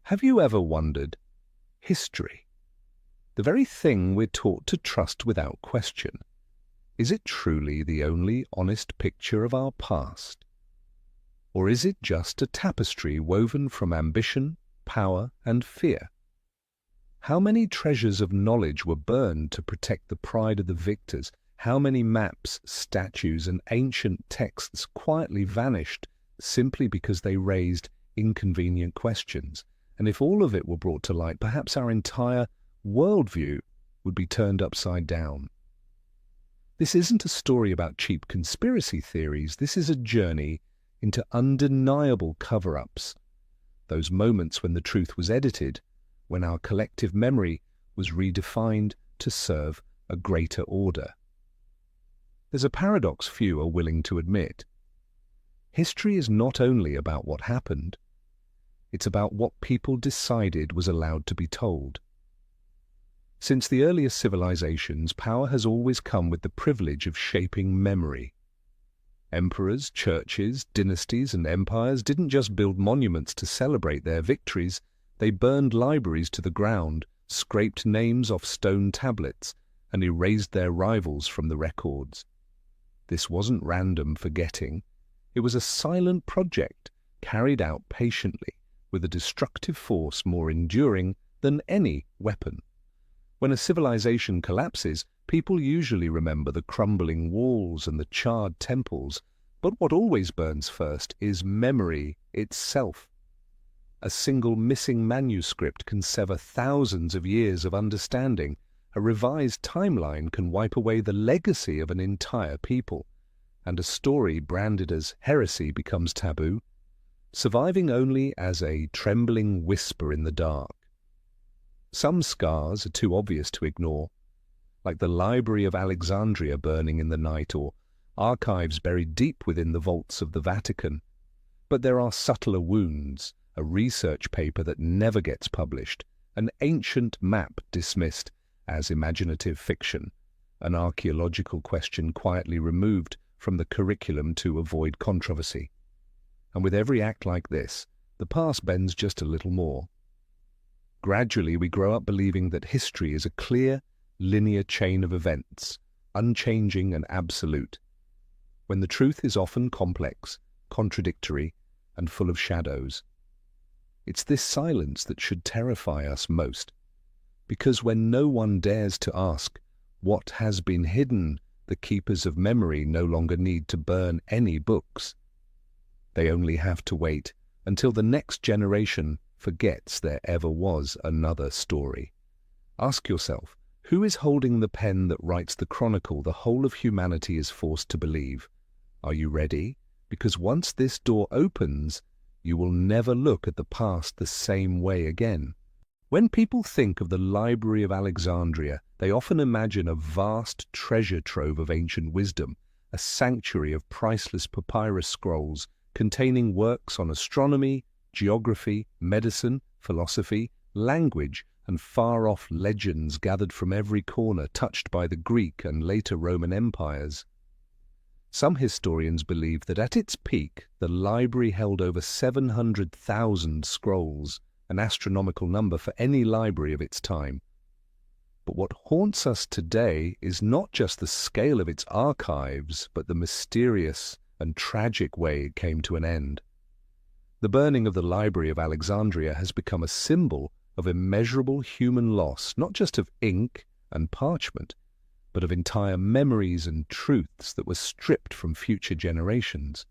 Have you ever wondered, history, the very thing we're taught to trust without question, is it truly the only honest picture of our past? Or is it just a tapestry woven from ambition, power, and fear? How many treasures of knowledge were burned to protect the pride of the victors? How many maps, statues, and ancient texts quietly vanished simply because they raised inconvenient questions? And if all of it were brought to light, perhaps our entire worldview would be turned upside down. This isn't a story about cheap conspiracy theories. This is a journey into undeniable cover-ups, those moments when the truth was edited, when our collective memory was redefined to serve a greater order. There's a paradox few are willing to admit. History is not only about what happened, it's about what people decided was allowed to be told. Since the earliest civilizations, power has always come with the privilege of shaping memory. Emperors, churches, dynasties, and empires didn't just build monuments to celebrate their victories, they burned libraries to the ground, scraped names off stone tablets, and erased their rivals from the records. This wasn't random forgetting. It was a silent project carried out patiently, with a destructive force more enduring than any weapon. When a civilization collapses, people usually remember the crumbling walls and the charred temples, but what always burns first is memory itself. A single missing manuscript can sever thousands of years of understanding. A revised timeline can wipe away the legacy of an entire people, and a story branded as heresy becomes taboo, surviving only as a trembling whisper in the dark. Some scars are too obvious to ignore, like the Library of Alexandria burning in the night or archives buried deep within the vaults of the Vatican. But there are subtler wounds, a research paper that never gets published, an ancient map dismissed as imaginative fiction, an archaeological question quietly removed from the curriculum to avoid controversy. And with every act like this, the past bends just a little more. Gradually, we grow up believing that history is a clear, linear chain of events, unchanging and absolute, when the truth is often complex, contradictory, and full of shadows. It's this silence that should terrify us most, because when no one dares to ask what has been hidden, the keepers of memory no longer need to burn any books. They only have to wait until the next generation forgets there ever was another story. Ask yourself, who is holding the pen that writes the chronicle the whole of humanity is forced to believe? Are you ready? Because once this door opens, you will never look at the past the same way again. When people think of the Library of Alexandria, they often imagine a vast treasure trove of ancient wisdom, a sanctuary of priceless papyrus scrolls containing works on astronomy, geography, medicine, philosophy, language, and far-off legends gathered from every corner touched by the Greek and later Roman empires. Some historians believe that at its peak, the library held over 700,000 scrolls, an astronomical number for any library of its time. But what haunts us today is not just the scale of its archives, but the mysterious and tragic way it came to an end. The burning of the Library of Alexandria has become a symbol of immeasurable human loss, not just of ink and parchment, but of entire memories and truths that were stripped from future generations.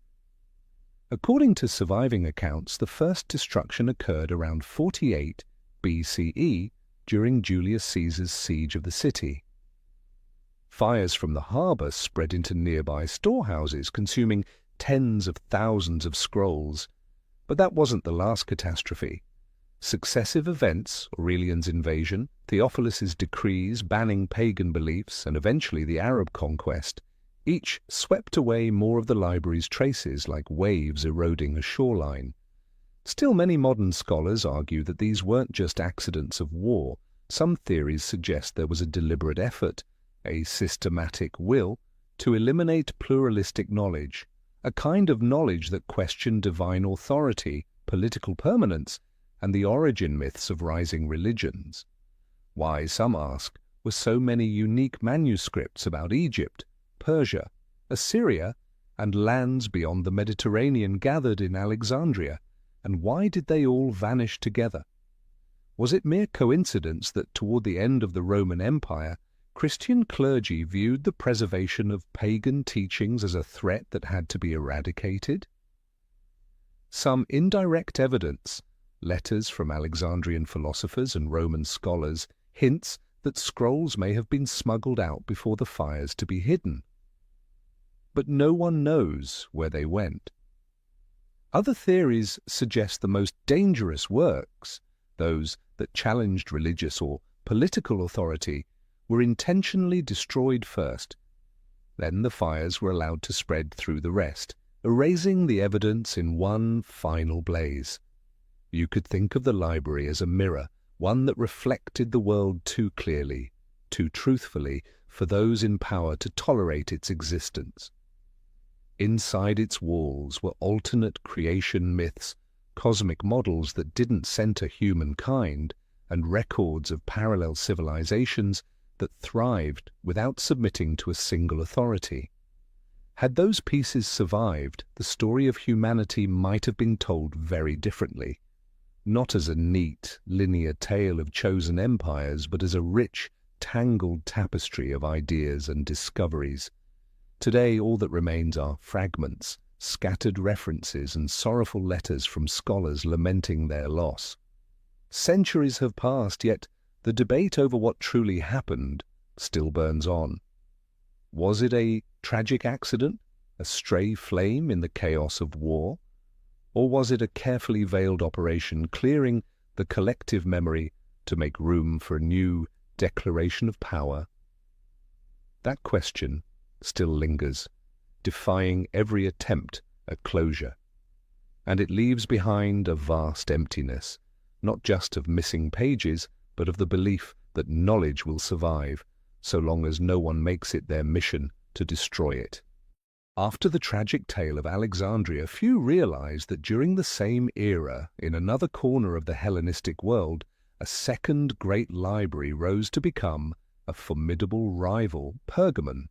According to surviving accounts, the first destruction occurred around 48 BCE during Julius Caesar's siege of the city. Fires from the harbor spread into nearby storehouses, consuming tens of thousands of scrolls. But that wasn't the last catastrophe. Successive events, Aurelian's invasion, Theophilus's decrees banning pagan beliefs, and eventually the Arab conquest, each swept away more of the library's traces like waves eroding a shoreline. Still, many modern scholars argue that these weren't just accidents of war. Some theories suggest there was a deliberate effort, a systematic will, to eliminate pluralistic knowledge, a kind of knowledge that questioned divine authority, political permanence, and the origin myths of rising religions. Why, some ask, were so many unique manuscripts about Egypt, Persia, Assyria, and lands beyond the Mediterranean gathered in Alexandria, and why did they all vanish together? Was it mere coincidence that toward the end of the Roman Empire, Christian clergy viewed the preservation of pagan teachings as a threat that had to be eradicated? Some indirect evidence, letters from Alexandrian philosophers and Roman scholars, hints that scrolls may have been smuggled out before the fires to be hidden. But no one knows where they went. Other theories suggest the most dangerous works, those that challenged religious or political authority, were intentionally destroyed first. Then the fires were allowed to spread through the rest, erasing the evidence in one final blaze. You could think of the library as a mirror, one that reflected the world too clearly, too truthfully, for those in power to tolerate its existence. Inside its walls were alternate creation myths, cosmic models that didn't center humankind, and records of parallel civilizations that thrived without submitting to a single authority. Had those pieces survived, the story of humanity might have been told very differently, not as a neat, linear tale of chosen empires, but as a rich, tangled tapestry of ideas and discoveries. Today, all that remains are fragments, scattered references, and sorrowful letters from scholars lamenting their loss. Centuries have passed, yet the debate over what truly happened still burns on. Was it a tragic accident, a stray flame in the chaos of war? Or was it a carefully veiled operation clearing the collective memory to make room for a new declaration of power? That question still lingers, defying every attempt at closure. And it leaves behind a vast emptiness, not just of missing pages, but of the belief that knowledge will survive, so long as no one makes it their mission to destroy it. After the tragic tale of Alexandria, few realized that during the same era, in another corner of the Hellenistic world, a second great library rose to become a formidable rival, Pergamon.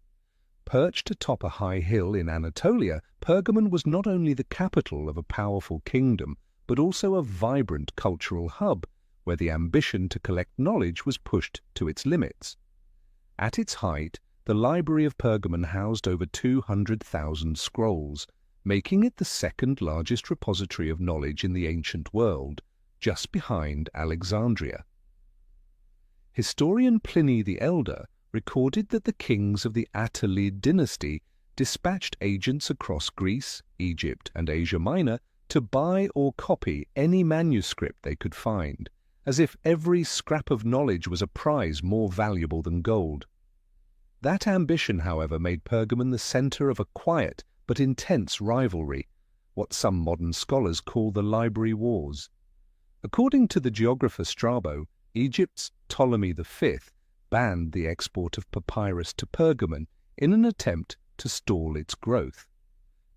Perched atop a high hill in Anatolia, Pergamon was not only the capital of a powerful kingdom, but also a vibrant cultural hub, where the ambition to collect knowledge was pushed to its limits. At its height, the Library of Pergamon housed over 200,000 scrolls, making it the second largest repository of knowledge in the ancient world, just behind Alexandria. Historian Pliny the Elder recorded that the kings of the Attalid dynasty dispatched agents across Greece, Egypt, and Asia Minor to buy or copy any manuscript they could find, as if every scrap of knowledge was a prize more valuable than gold. That ambition, however, made Pergamon the center of a quiet but intense rivalry, what some modern scholars call the Library Wars. According to the geographer Strabo, Egypt's Ptolemy V banned the export of papyrus to Pergamon in an attempt to stall its growth.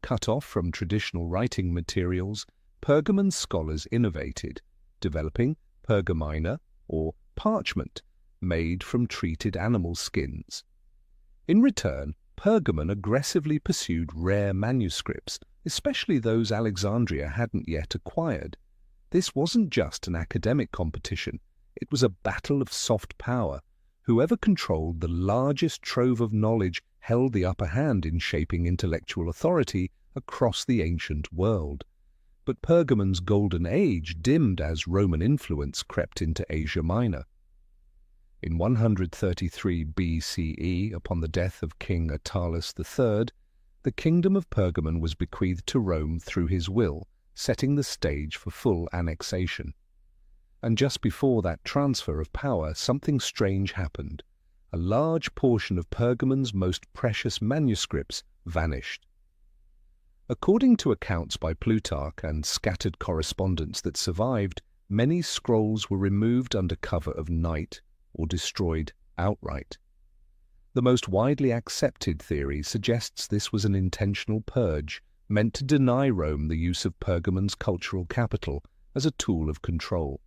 Cut off from traditional writing materials, Pergamon scholars innovated, developing pergamina, or parchment, made from treated animal skins. In return, Pergamon aggressively pursued rare manuscripts, especially those Alexandria hadn't yet acquired. This wasn't just an academic competition, it was a battle of soft power. Whoever controlled the largest trove of knowledge held the upper hand in shaping intellectual authority across the ancient world. But Pergamon's golden age dimmed as Roman influence crept into Asia Minor. In 133 BCE, upon the death of King Attalus III, the kingdom of Pergamon was bequeathed to Rome through his will, setting the stage for full annexation. And just before that transfer of power, something strange happened. A large portion of Pergamon's most precious manuscripts vanished. According to accounts by Plutarch and scattered correspondence that survived, many scrolls were removed under cover of night or destroyed outright. The most widely accepted theory suggests this was an intentional purge meant to deny Rome the use of Pergamon's cultural capital as a tool of control.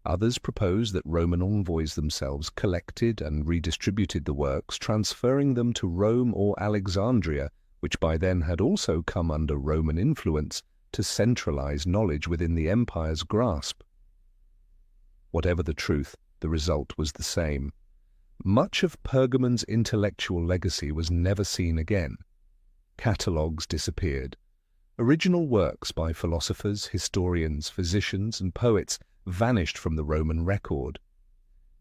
Others propose that Roman envoys themselves collected and redistributed the works, transferring them to Rome or Alexandria, which by then had also come under Roman influence, to centralize knowledge within the empire's grasp. Whatever the truth, the result was the same. Much of Pergamon's intellectual legacy was never seen again. Catalogues disappeared. Original works by philosophers, historians, physicians, and poets vanished from the Roman record.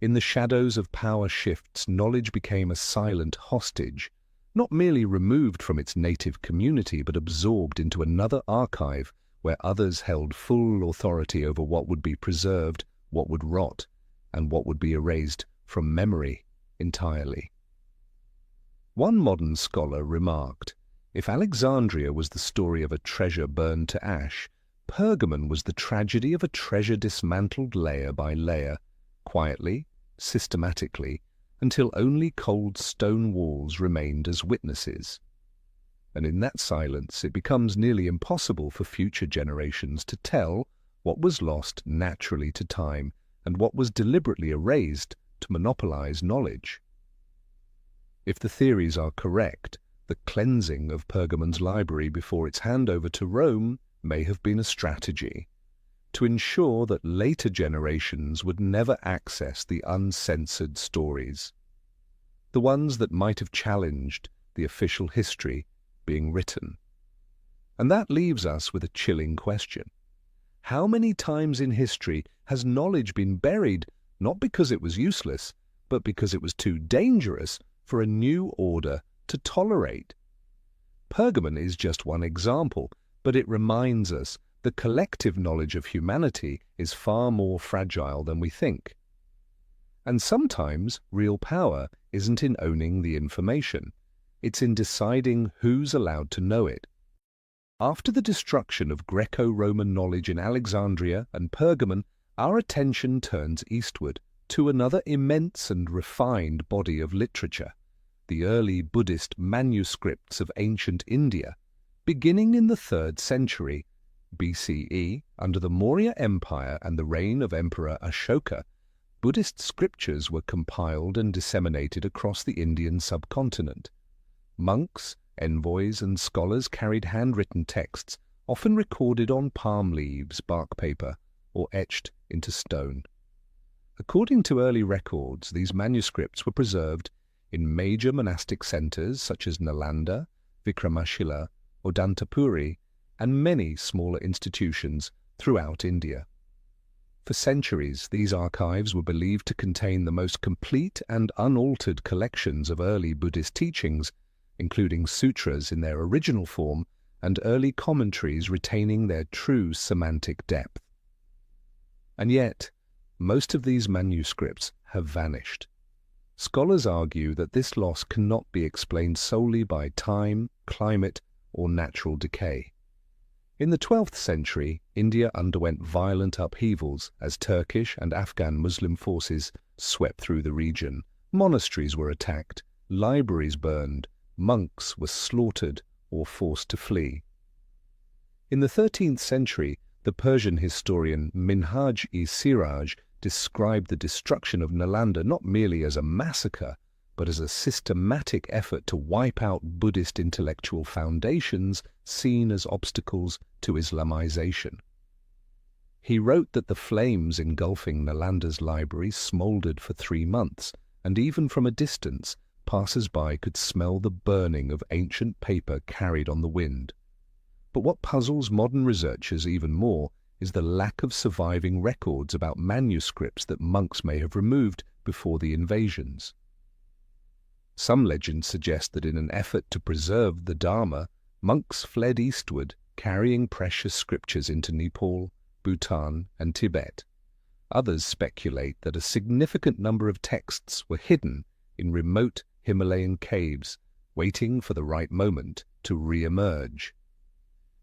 In the shadows of power shifts, knowledge became a silent hostage, not merely removed from its native community, but absorbed into another archive where others held full authority over what would be preserved, what would rot, and what would be erased from memory entirely. One modern scholar remarked, "If Alexandria was the story of a treasure burned to ash, Pergamon was the tragedy of a treasure dismantled layer by layer, quietly, systematically, until only cold stone walls remained as witnesses." And in that silence it becomes nearly impossible for future generations to tell what was lost naturally to time and what was deliberately erased to monopolize knowledge. If the theories are correct, the cleansing of Pergamon's library before its handover to Rome may have been a strategy to ensure that later generations would never access the uncensored stories, the ones that might have challenged the official history being written. And that leaves us with a chilling question. How many times in history has knowledge been buried, not because it was useless, but because it was too dangerous for a new order to tolerate? Pergamon is just one example, but it reminds us the collective knowledge of humanity is far more fragile than we think. And sometimes real power isn't in owning the information. It's in deciding who's allowed to know it. After the destruction of Greco-Roman knowledge in Alexandria and Pergamon, our attention turns eastward to another immense and refined body of literature, the early Buddhist manuscripts of ancient India. Beginning in the 3rd century BCE, under the Maurya Empire and the reign of Emperor Ashoka, Buddhist scriptures were compiled and disseminated across the Indian subcontinent. Monks, envoys, and scholars carried handwritten texts, often recorded on palm leaves, bark paper, or etched into stone. According to early records, these manuscripts were preserved in major monastic centers such as Nalanda, Vikramashila, Odantapuri, and many smaller institutions throughout India. For centuries, these archives were believed to contain the most complete and unaltered collections of early Buddhist teachings, including sutras in their original form and early commentaries retaining their true semantic depth. And yet, most of these manuscripts have vanished. Scholars argue that this loss cannot be explained solely by time, climate, or natural decay. In the 12th century, India underwent violent upheavals as Turkish and Afghan Muslim forces swept through the region. Monasteries were attacked, libraries burned, monks were slaughtered or forced to flee. In the 13th century, the Persian historian Minhaj-e-Siraj described the destruction of Nalanda not merely as a massacre, but as a systematic effort to wipe out Buddhist intellectual foundations seen as obstacles to Islamization. He wrote that the flames engulfing Nalanda's library smoldered for 3 months, and even from a distance, passers-by could smell the burning of ancient paper carried on the wind. But what puzzles modern researchers even more is the lack of surviving records about manuscripts that monks may have removed before the invasions. Some legends suggest that in an effort to preserve the Dharma, monks fled eastward, carrying precious scriptures into Nepal, Bhutan, and Tibet. Others speculate that a significant number of texts were hidden in remote Himalayan caves, waiting for the right moment to re-emerge.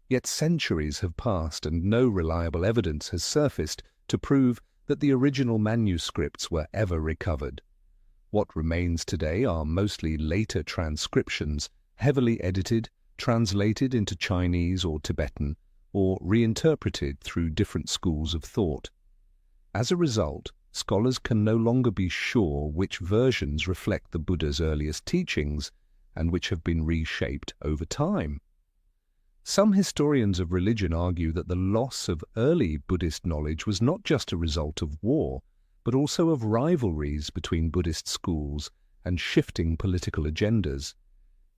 Yet centuries have passed and no reliable evidence has surfaced to prove that the original manuscripts were ever recovered. What remains today are mostly later transcriptions, heavily edited, translated into Chinese or Tibetan, or reinterpreted through different schools of thought. As a result, scholars can no longer be sure which versions reflect the Buddha's earliest teachings and which have been reshaped over time. Some historians of religion argue that the loss of early Buddhist knowledge was not just a result of war, but also of rivalries between Buddhist schools and shifting political agendas.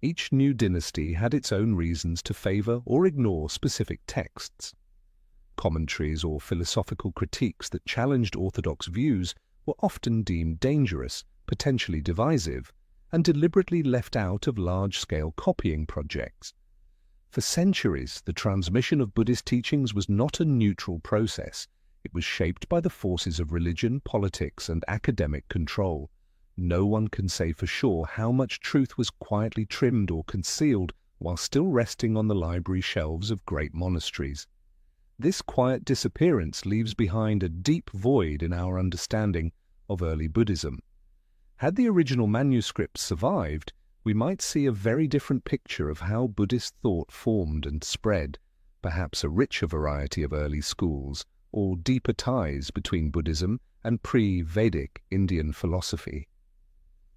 Each new dynasty had its own reasons to favor or ignore specific texts. Commentaries or philosophical critiques that challenged orthodox views were often deemed dangerous, potentially divisive, and deliberately left out of large-scale copying projects. For centuries, the transmission of Buddhist teachings was not a neutral process. It was shaped by the forces of religion, politics, and academic control. No one can say for sure how much truth was quietly trimmed or concealed while still resting on the library shelves of great monasteries. This quiet disappearance leaves behind a deep void in our understanding of early Buddhism. Had the original manuscripts survived, we might see a very different picture of how Buddhist thought formed and spread, perhaps a richer variety of early schools, or deeper ties between Buddhism and pre-Vedic Indian philosophy.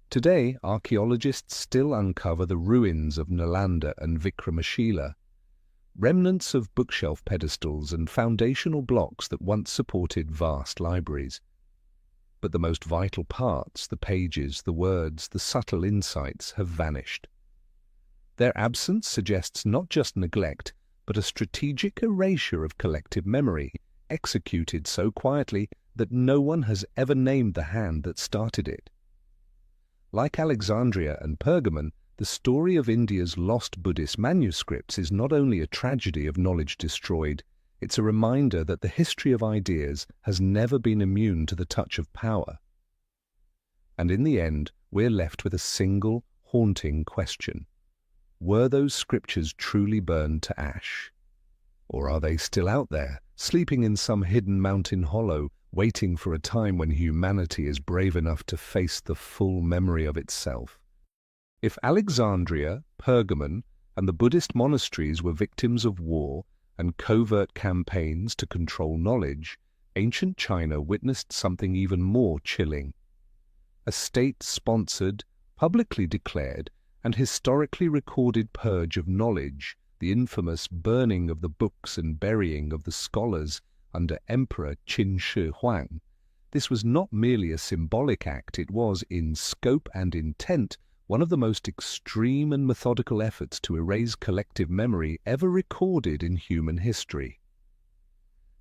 Today, archaeologists still uncover the ruins of Nalanda and Vikramashila, remnants of bookshelf pedestals and foundational blocks that once supported vast libraries. But the most vital parts, the pages, the words, the subtle insights, have vanished. Their absence suggests not just neglect, but a strategic erasure of collective memory, executed so quietly that no one has ever named the hand that started it. Like Alexandria and Pergamon, the story of India's lost Buddhist manuscripts is not only a tragedy of knowledge destroyed, it's a reminder that the history of ideas has never been immune to the touch of power. And in the end, we're left with a single, haunting question. Were those scriptures truly burned to ash? Or are they still out there, sleeping in some hidden mountain hollow, waiting for a time when humanity is brave enough to face the full memory of itself? If Alexandria, Pergamon, and the Buddhist monasteries were victims of war and covert campaigns to control knowledge, ancient China witnessed something even more chilling. A state-sponsored, publicly declared, and historically recorded purge of knowledge, the infamous burning of the books and burying of the scholars under Emperor Qin Shi Huang. This was not merely a symbolic act, it was, in scope and intent, one of the most extreme and methodical efforts to erase collective memory ever recorded in human history.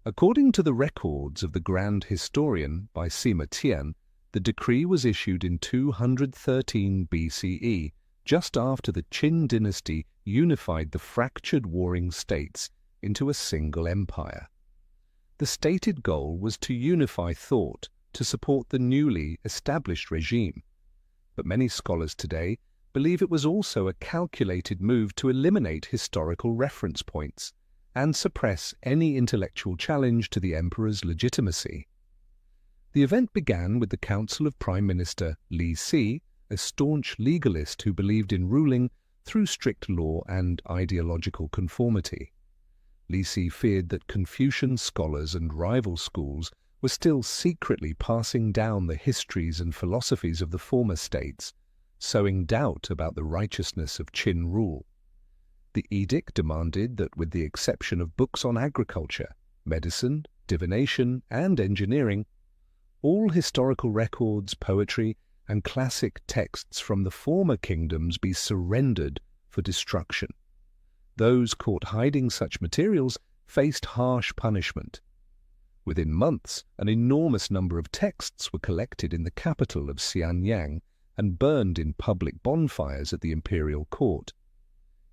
According to the records of the Grand Historian by Sima Tian, the decree was issued in 213 BCE, just after the Qin dynasty unified the fractured warring states into a single empire. The stated goal was to unify thought to support the newly established regime. But many scholars today believe it was also a calculated move to eliminate historical reference points and suppress any intellectual challenge to the emperor's legitimacy. The event began with the council of Prime Minister Li Si, a staunch legalist who believed in ruling through strict law and ideological conformity. Li Si feared that Confucian scholars and rival schools were still secretly passing down the histories and philosophies of the former states, sowing doubt about the righteousness of Qin rule. The edict demanded that, with the exception of books on agriculture, medicine, divination, and engineering, all historical records, poetry, and classic texts from the former kingdoms be surrendered for destruction. Those caught hiding such materials faced harsh punishment. Within months, an enormous number of texts were collected in the capital of Xianyang and burned in public bonfires at the imperial court.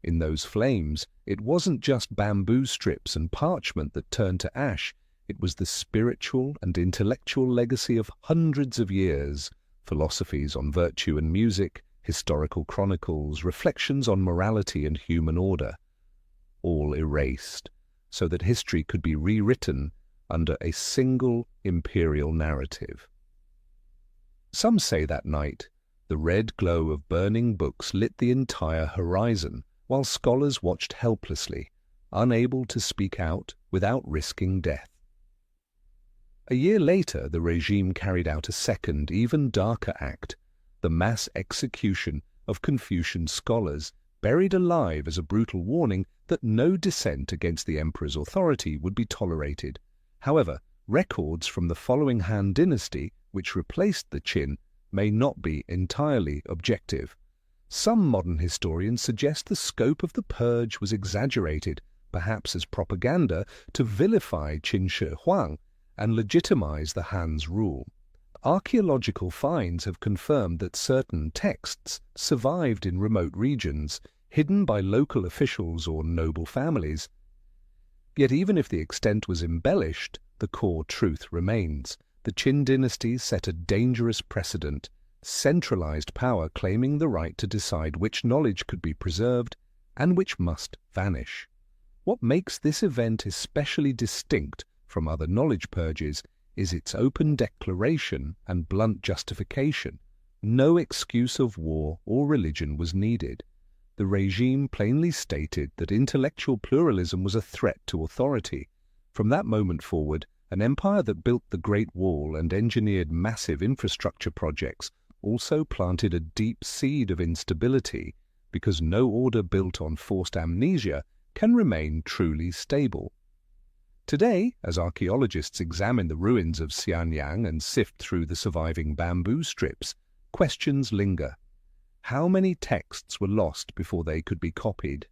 In those flames, it wasn't just bamboo strips and parchment that turned to ash, it was the spiritual and intellectual legacy of hundreds of years, philosophies on virtue and music, historical chronicles, reflections on morality and human order, all erased, so that history could be rewritten under a single imperial narrative. Some say that night, the red glow of burning books lit the entire horizon, while scholars watched helplessly, unable to speak out without risking death. A year later, the regime carried out a second, even darker act, the mass execution of Confucian scholars, buried alive as a brutal warning that no dissent against the emperor's authority would be tolerated. However, records from the following Han dynasty, which replaced the Qin, may not be entirely objective. Some modern historians suggest the scope of the purge was exaggerated, perhaps as propaganda to vilify Qin Shi Huang and legitimize the Han's rule. Archaeological finds have confirmed that certain texts survived in remote regions, hidden by local officials or noble families. Yet even if the extent was embellished, the core truth remains. The Qin dynasty set a dangerous precedent, centralized power claiming the right to decide which knowledge could be preserved and which must vanish. What makes this event especially distinct from other knowledge purges is its open declaration and blunt justification. No excuse of war or religion was needed. The regime plainly stated that intellectual pluralism was a threat to authority. From that moment forward, an empire that built the Great Wall and engineered massive infrastructure projects also planted a deep seed of instability, because no order built on forced amnesia can remain truly stable. Today, as archaeologists examine the ruins of Xianyang and sift through the surviving bamboo strips, questions linger. How many texts were lost before they could be copied?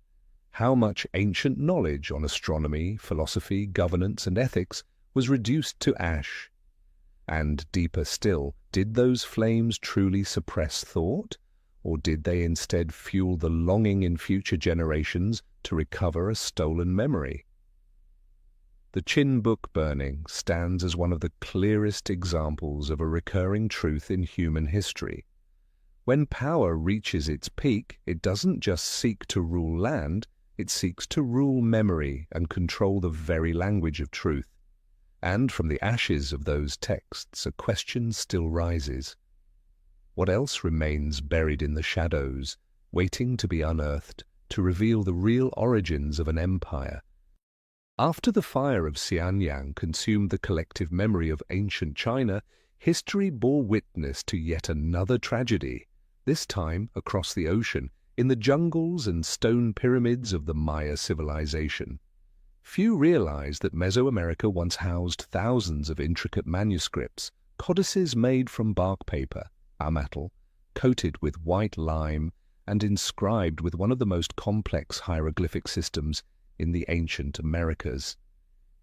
How much ancient knowledge on astronomy, philosophy, governance, and ethics was reduced to ash? And deeper still, did those flames truly suppress thought, or did they instead fuel the longing in future generations to recover a stolen memory? The Qin book burning stands as one of the clearest examples of a recurring truth in human history. When power reaches its peak, it doesn't just seek to rule land, it seeks to rule memory and control the very language of truth. And from the ashes of those texts, a question still rises. What else remains buried in the shadows, waiting to be unearthed, to reveal the real origins of an empire? After the fire of Xianyang consumed the collective memory of ancient China, history bore witness to yet another tragedy, this time across the ocean, in the jungles and stone pyramids of the Maya civilization. Few realize that Mesoamerica once housed thousands of intricate manuscripts, codices made from bark paper, amatl, coated with white lime, and inscribed with one of the most complex hieroglyphic systems in the ancient Americas.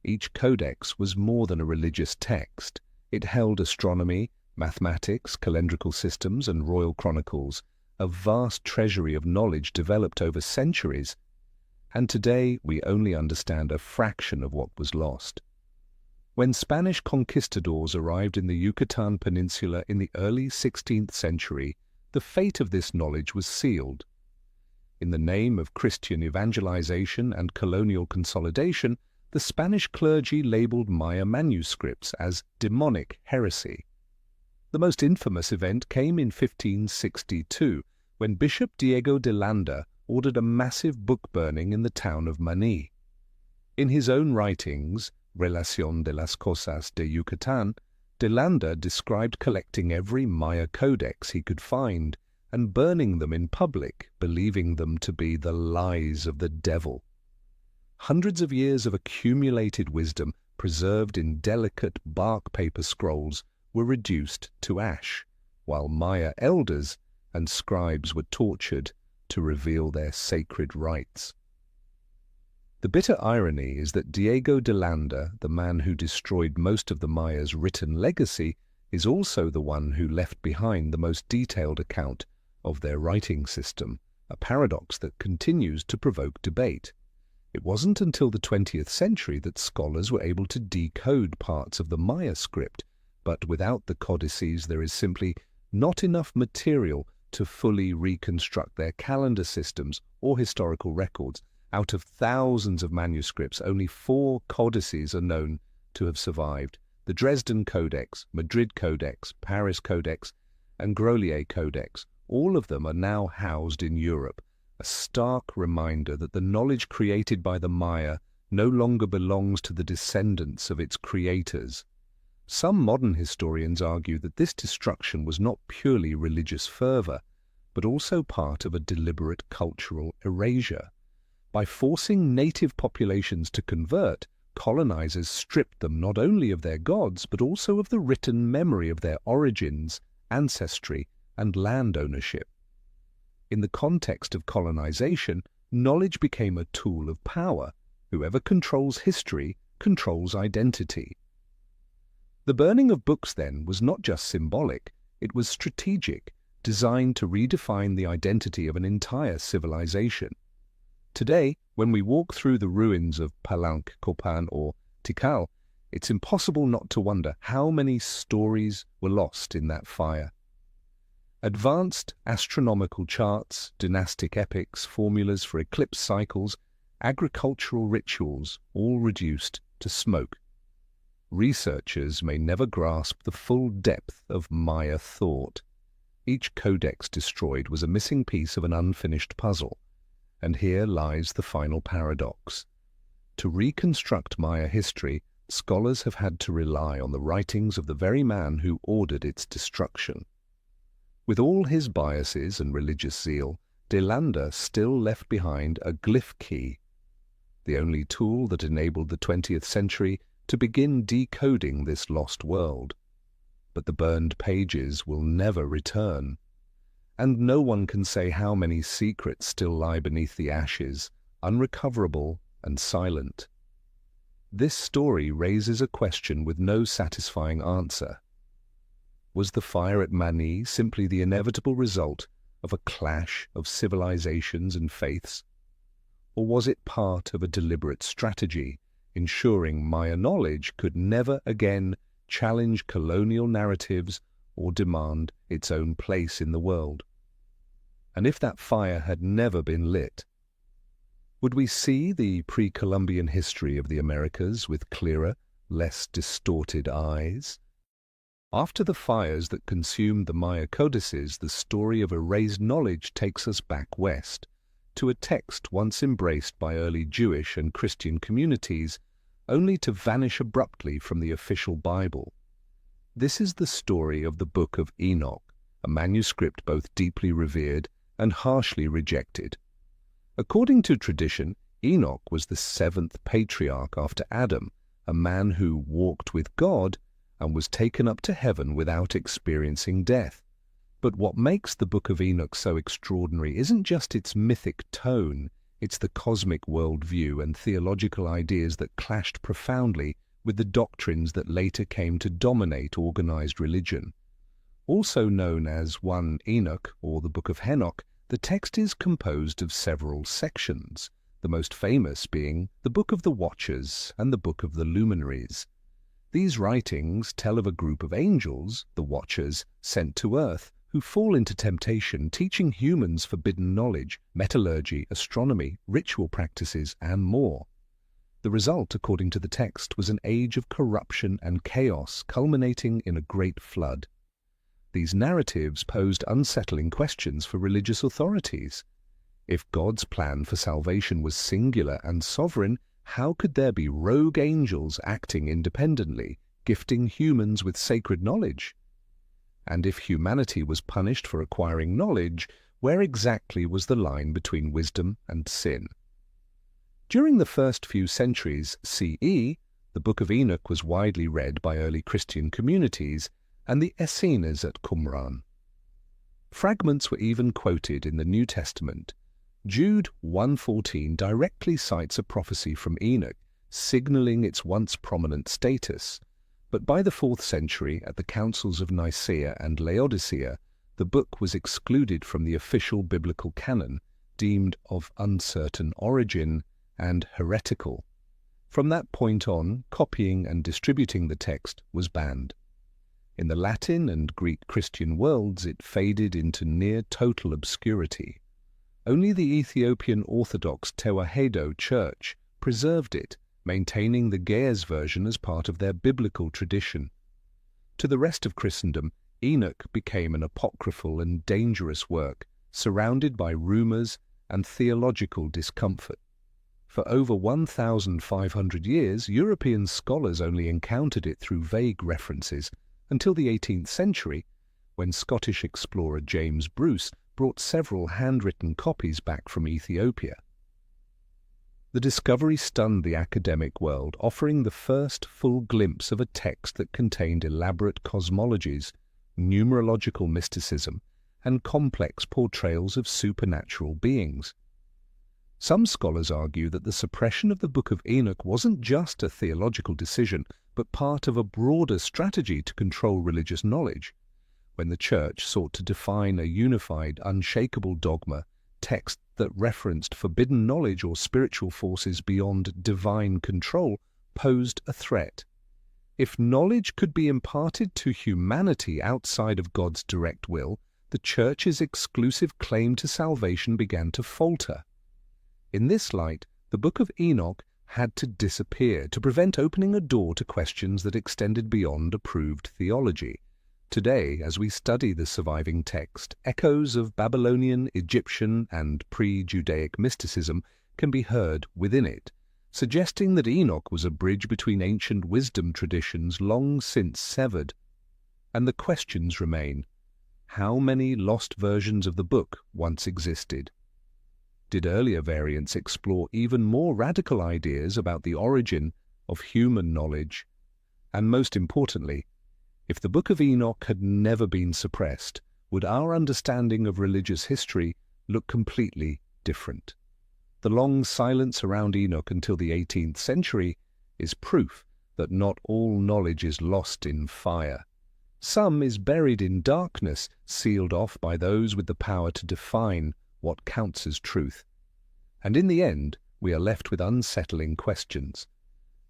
Each codex was more than a religious text. It held astronomy, mathematics, calendrical systems, and royal chronicles, a vast treasury of knowledge developed over centuries. And today we only understand a fraction of what was lost. When Spanish conquistadors arrived in the Yucatan Peninsula in the early 16th century, the fate of this knowledge was sealed. In the name of Christian evangelization and colonial consolidation, the Spanish clergy labeled Maya manuscripts as demonic heresy. The most infamous event came in 1562, when Bishop Diego de Landa ordered a massive book burning in the town of Mani. In his own writings, Relación de las Cosas de Yucatán, de Landa described collecting every Maya codex he could find and burning them in public, believing them to be the lies of the devil. Hundreds of years of accumulated wisdom, preserved in delicate bark paper scrolls, were reduced to ash, while Maya elders and scribes were tortured to reveal their sacred rites. The bitter irony is that Diego de Landa, the man who destroyed most of the Maya's written legacy, is also the one who left behind the most detailed account of their writing system, a paradox that continues to provoke debate. It wasn't until the 20th century that scholars were able to decode parts of the Maya script, but without the codices there is simply not enough material to fully reconstruct their calendar systems or historical records. Out of thousands of manuscripts, only 4 codices are known to have survived: the Dresden Codex, Madrid Codex, Paris Codex, and Grolier Codex. All of them are now housed in Europe, a stark reminder that the knowledge created by the Maya no longer belongs to the descendants of its creators. Some modern historians argue that this destruction was not purely religious fervor, but also part of a deliberate cultural erasure. By forcing native populations to convert, colonizers stripped them not only of their gods, but also of the written memory of their origins, ancestry, and land ownership. In the context of colonization, knowledge became a tool of power. Whoever controls history controls identity. The burning of books, then, was not just symbolic, it was strategic, designed to redefine the identity of an entire civilization. Today, when we walk through the ruins of Palenque, Copan, or Tikal, it's impossible not to wonder how many stories were lost in that fire. Advanced astronomical charts, dynastic epics, formulas for eclipse cycles, agricultural rituals, all reduced to smoke. Researchers may never grasp the full depth of Maya thought. Each codex destroyed was a missing piece of an unfinished puzzle. And here lies the final paradox. To reconstruct Maya history, scholars have had to rely on the writings of the very man who ordered its destruction. With all his biases and religious zeal, De Landa still left behind a glyph key, the only tool that enabled the 20th century to begin decoding this lost world. But the burned pages will never return. And no one can say how many secrets still lie beneath the ashes, unrecoverable and silent. This story raises a question with no satisfying answer. Was the fire at Mani simply the inevitable result of a clash of civilizations and faiths? Or was it part of a deliberate strategy, ensuring Maya knowledge could never again challenge colonial narratives or demand its own place in the world? And if that fire had never been lit, would we see the pre-Columbian history of the Americas with clearer, less distorted eyes? After the fires that consumed the Maya codices, the story of erased knowledge takes us back west, to a text once embraced by early Jewish and Christian communities, only to vanish abruptly from the official Bible. This is the story of the Book of Enoch, a manuscript both deeply revered and harshly rejected. According to tradition, Enoch was the seventh patriarch after Adam, a man who walked with God and was taken up to heaven without experiencing death. But what makes the Book of Enoch so extraordinary isn't just its mythic tone, it's the cosmic worldview and theological ideas that clashed profoundly with the doctrines that later came to dominate organized religion. Also known as 1 Enoch or the Book of Enoch, the text is composed of several sections, the most famous being the Book of the Watchers and the Book of the Luminaries. These writings tell of a group of angels, the Watchers, sent to Earth, who fall into temptation, teaching humans forbidden knowledge, metallurgy, astronomy, ritual practices, and more. The result, according to the text, was an age of corruption and chaos, culminating in a great flood. These narratives posed unsettling questions for religious authorities. If God's plan for salvation was singular and sovereign, how could there be rogue angels acting independently, gifting humans with sacred knowledge? And if humanity was punished for acquiring knowledge, where exactly was the line between wisdom and sin? During the first few centuries CE, the Book of Enoch was widely read by early Christian communities and the Essenes at Qumran. Fragments were even quoted in the New Testament. Jude 1:14 directly cites a prophecy from Enoch, signaling its once prominent status. But by the 4th century, at the councils of Nicaea and Laodicea, the book was excluded from the official biblical canon, deemed of uncertain origin and heretical. From that point on, copying and distributing the text was banned. In the Latin and Greek Christian worlds, it faded into near total obscurity. Only the Ethiopian Orthodox Tewahedo Church preserved it, maintaining the Ge'ez version as part of their biblical tradition. To the rest of Christendom, Enoch became an apocryphal and dangerous work, surrounded by rumors and theological discomfort. For over 1,500 years, European scholars only encountered it through vague references until the 18th century, when Scottish explorer James Bruce brought several handwritten copies back from Ethiopia. The discovery stunned the academic world, offering the first full glimpse of a text that contained elaborate cosmologies, numerological mysticism, and complex portrayals of supernatural beings. Some scholars argue that the suppression of the Book of Enoch wasn't just a theological decision, but part of a broader strategy to control religious knowledge. When the Church sought to define a unified, unshakable dogma, text that referenced forbidden knowledge or spiritual forces beyond divine control posed a threat. If knowledge could be imparted to humanity outside of God's direct will, the Church's exclusive claim to salvation began to falter. In this light, the Book of Enoch had to disappear to prevent opening a door to questions that extended beyond approved theology. Today, as we study the surviving text, echoes of Babylonian, Egyptian, and pre-Judaic mysticism can be heard within it, suggesting that Enoch was a bridge between ancient wisdom traditions long since severed. And the questions remain: how many lost versions of the book once existed? Did earlier variants explore even more radical ideas about the origin of human knowledge? And most importantly, if the Book of Enoch had never been suppressed, would our understanding of religious history look completely different? The long silence around Enoch until the 18th century is proof that not all knowledge is lost in fire. Some is buried in darkness, sealed off by those with the power to define what counts as truth. And in the end, we are left with unsettling questions.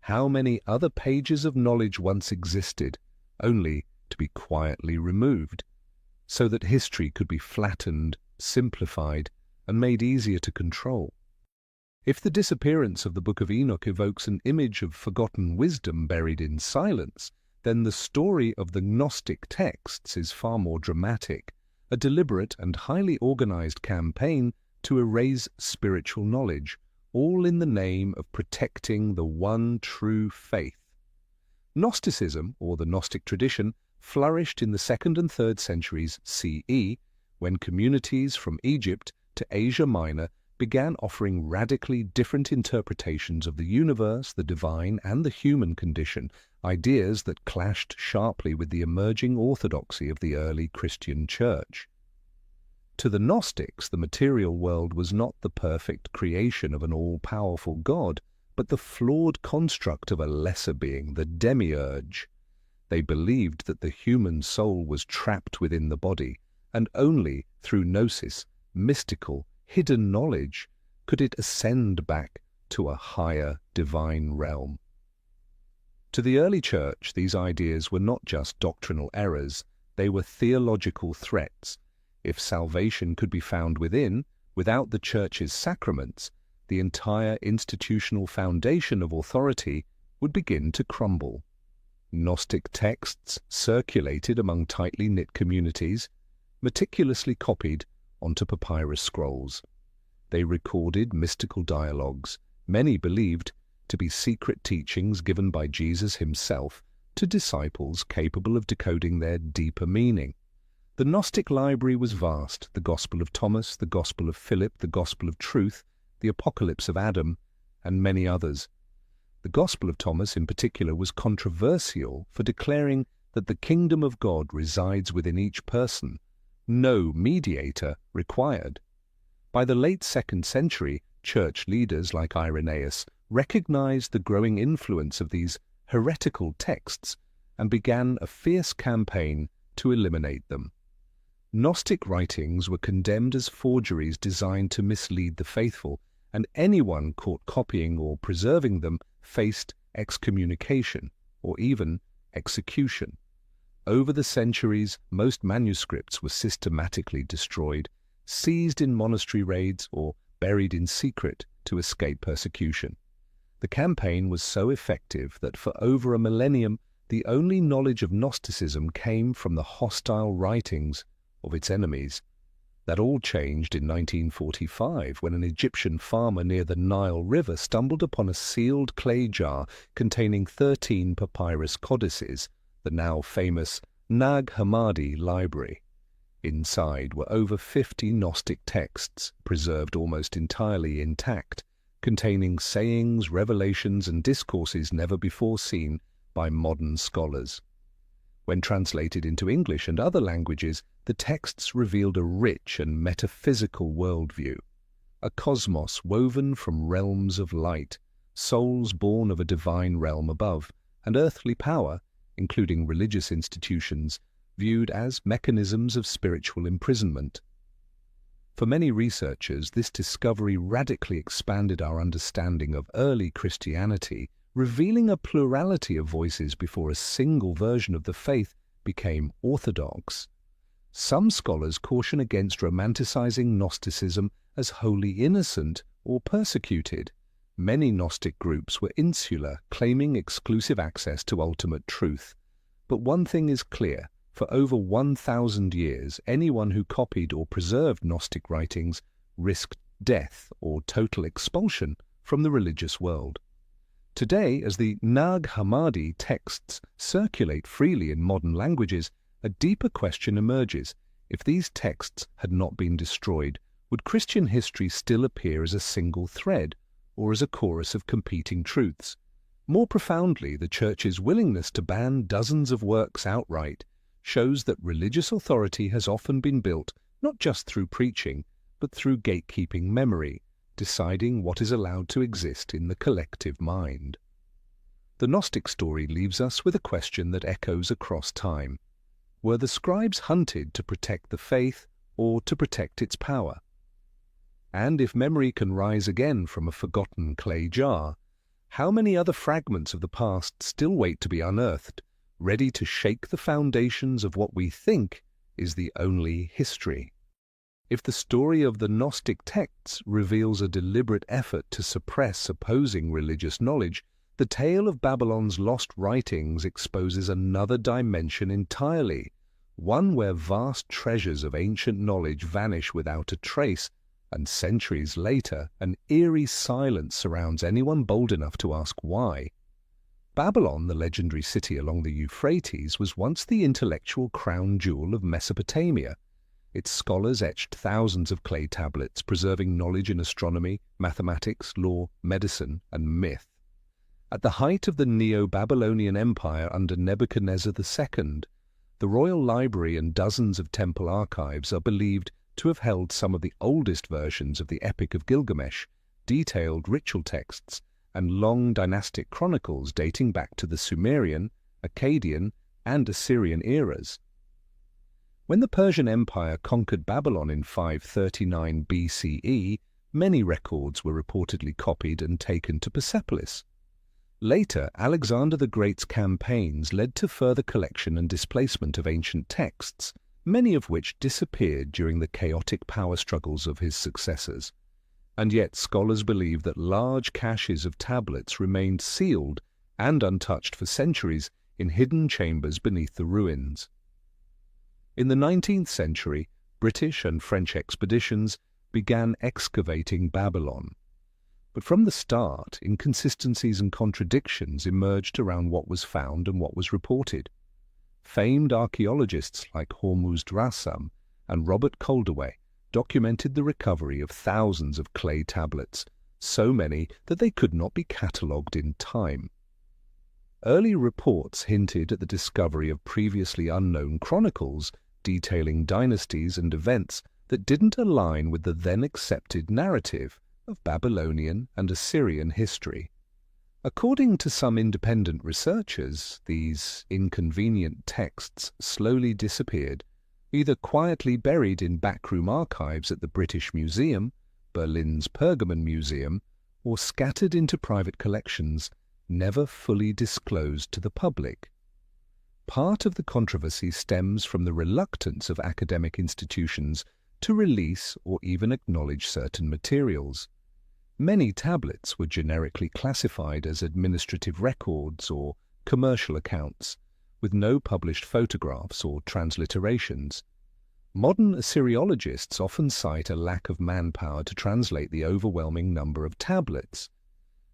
How many other pages of knowledge once existed, only to be quietly removed, so that history could be flattened, simplified, and made easier to control? If the disappearance of the Book of Enoch evokes an image of forgotten wisdom buried in silence, then the story of the Gnostic texts is far more dramatic, a deliberate and highly organized campaign to erase spiritual knowledge, all in the name of protecting the one true faith. Gnosticism, or the Gnostic tradition, flourished in the 2nd and 3rd centuries CE, when communities from Egypt to Asia Minor began offering radically different interpretations of the universe, the divine, and the human condition, ideas that clashed sharply with the emerging orthodoxy of the early Christian Church. To the Gnostics, the material world was not the perfect creation of an all-powerful God, but the flawed construct of a lesser being, the demiurge. They believed that the human soul was trapped within the body, and only through gnosis, mystical, hidden knowledge, could it ascend back to a higher divine realm. To the early Church, these ideas were not just doctrinal errors, they were theological threats. If salvation could be found within, without the Church's sacraments, the entire institutional foundation of authority would begin to crumble. Gnostic texts circulated among tightly knit communities, meticulously copied onto papyrus scrolls. They recorded mystical dialogues, many believed to be secret teachings given by Jesus himself to disciples capable of decoding their deeper meaning. The Gnostic library was vast: the Gospel of Thomas, the Gospel of Philip, the Gospel of Truth, the Apocalypse of Adam, and many others. The Gospel of Thomas in particular was controversial for declaring that the kingdom of God resides within each person, no mediator required. By the late 2nd century, church leaders like Irenaeus recognized the growing influence of these heretical texts and began a fierce campaign to eliminate them. Gnostic writings were condemned as forgeries designed to mislead the faithful, and anyone caught copying or preserving them faced excommunication or even execution. Over the centuries, most manuscripts were systematically destroyed, seized in monastery raids, or buried in secret to escape persecution. The campaign was so effective that for over a millennium, the only knowledge of Gnosticism came from the hostile writings of its enemies. That all changed in 1945 when an Egyptian farmer near the Nile River stumbled upon a sealed clay jar containing 13 papyrus codices, the now famous Nag Hammadi library. Inside were over 50 Gnostic texts, preserved almost entirely intact, containing sayings, revelations, and discourses never before seen by modern scholars. When translated into English and other languages, the texts revealed a rich and metaphysical worldview, a cosmos woven from realms of light, souls born of a divine realm above, and earthly power, including religious institutions, viewed as mechanisms of spiritual imprisonment. For many researchers, this discovery radically expanded our understanding of early Christianity, revealing a plurality of voices before a single version of the faith became orthodox. Some scholars caution against romanticizing Gnosticism as wholly innocent or persecuted. Many Gnostic groups were insular, claiming exclusive access to ultimate truth. But one thing is clear: for over 1,000 years, anyone who copied or preserved Gnostic writings risked death or total expulsion from the religious world. Today, as the Nag Hammadi texts circulate freely in modern languages, a deeper question emerges. If these texts had not been destroyed, would Christian history still appear as a single thread, or as a chorus of competing truths? More profoundly, the Church's willingness to ban dozens of works outright shows that religious authority has often been built not just through preaching, but through gatekeeping memory, deciding what is allowed to exist in the collective mind. The Gnostic story leaves us with a question that echoes across time. Were the scribes hunted to protect the faith or to protect its power? And if memory can rise again from a forgotten clay jar, how many other fragments of the past still wait to be unearthed, ready to shake the foundations of what we think is the only history? If the story of the Gnostic texts reveals a deliberate effort to suppress opposing religious knowledge, the tale of Babylon's lost writings exposes another dimension entirely, one where vast treasures of ancient knowledge vanish without a trace, and centuries later an eerie silence surrounds anyone bold enough to ask why. Babylon, the legendary city along the Euphrates, was once the intellectual crown jewel of Mesopotamia. Its scholars etched thousands of clay tablets, preserving knowledge in astronomy, mathematics, law, medicine, and myth. At the height of the Neo-Babylonian Empire under Nebuchadnezzar II, the royal library and dozens of temple archives are believed to have held some of the oldest versions of the Epic of Gilgamesh, detailed ritual texts, and long dynastic chronicles dating back to the Sumerian, Akkadian, and Assyrian eras. When the Persian Empire conquered Babylon in 539 BCE, many records were reportedly copied and taken to Persepolis. Later, Alexander the Great's campaigns led to further collection and displacement of ancient texts, many of which disappeared during the chaotic power struggles of his successors. And yet scholars believe that large caches of tablets remained sealed and untouched for centuries in hidden chambers beneath the ruins. In the 19th century, British and French expeditions began excavating Babylon. But from the start, inconsistencies and contradictions emerged around what was found and what was reported. Famed archaeologists like Hormuzd Rassam and Robert Calderway documented the recovery of thousands of clay tablets, so many that they could not be catalogued in time. Early reports hinted at the discovery of previously unknown chronicles detailing dynasties and events that didn't align with the then accepted narrative of Babylonian and Assyrian history. According to some independent researchers, these inconvenient texts slowly disappeared, either quietly buried in backroom archives at the British Museum, Berlin's Pergamon Museum, or scattered into private collections, never fully disclosed to the public. Part of the controversy stems from the reluctance of academic institutions to release or even acknowledge certain materials. Many tablets were generically classified as administrative records or commercial accounts, with no published photographs or transliterations. Modern Assyriologists often cite a lack of manpower to translate the overwhelming number of tablets.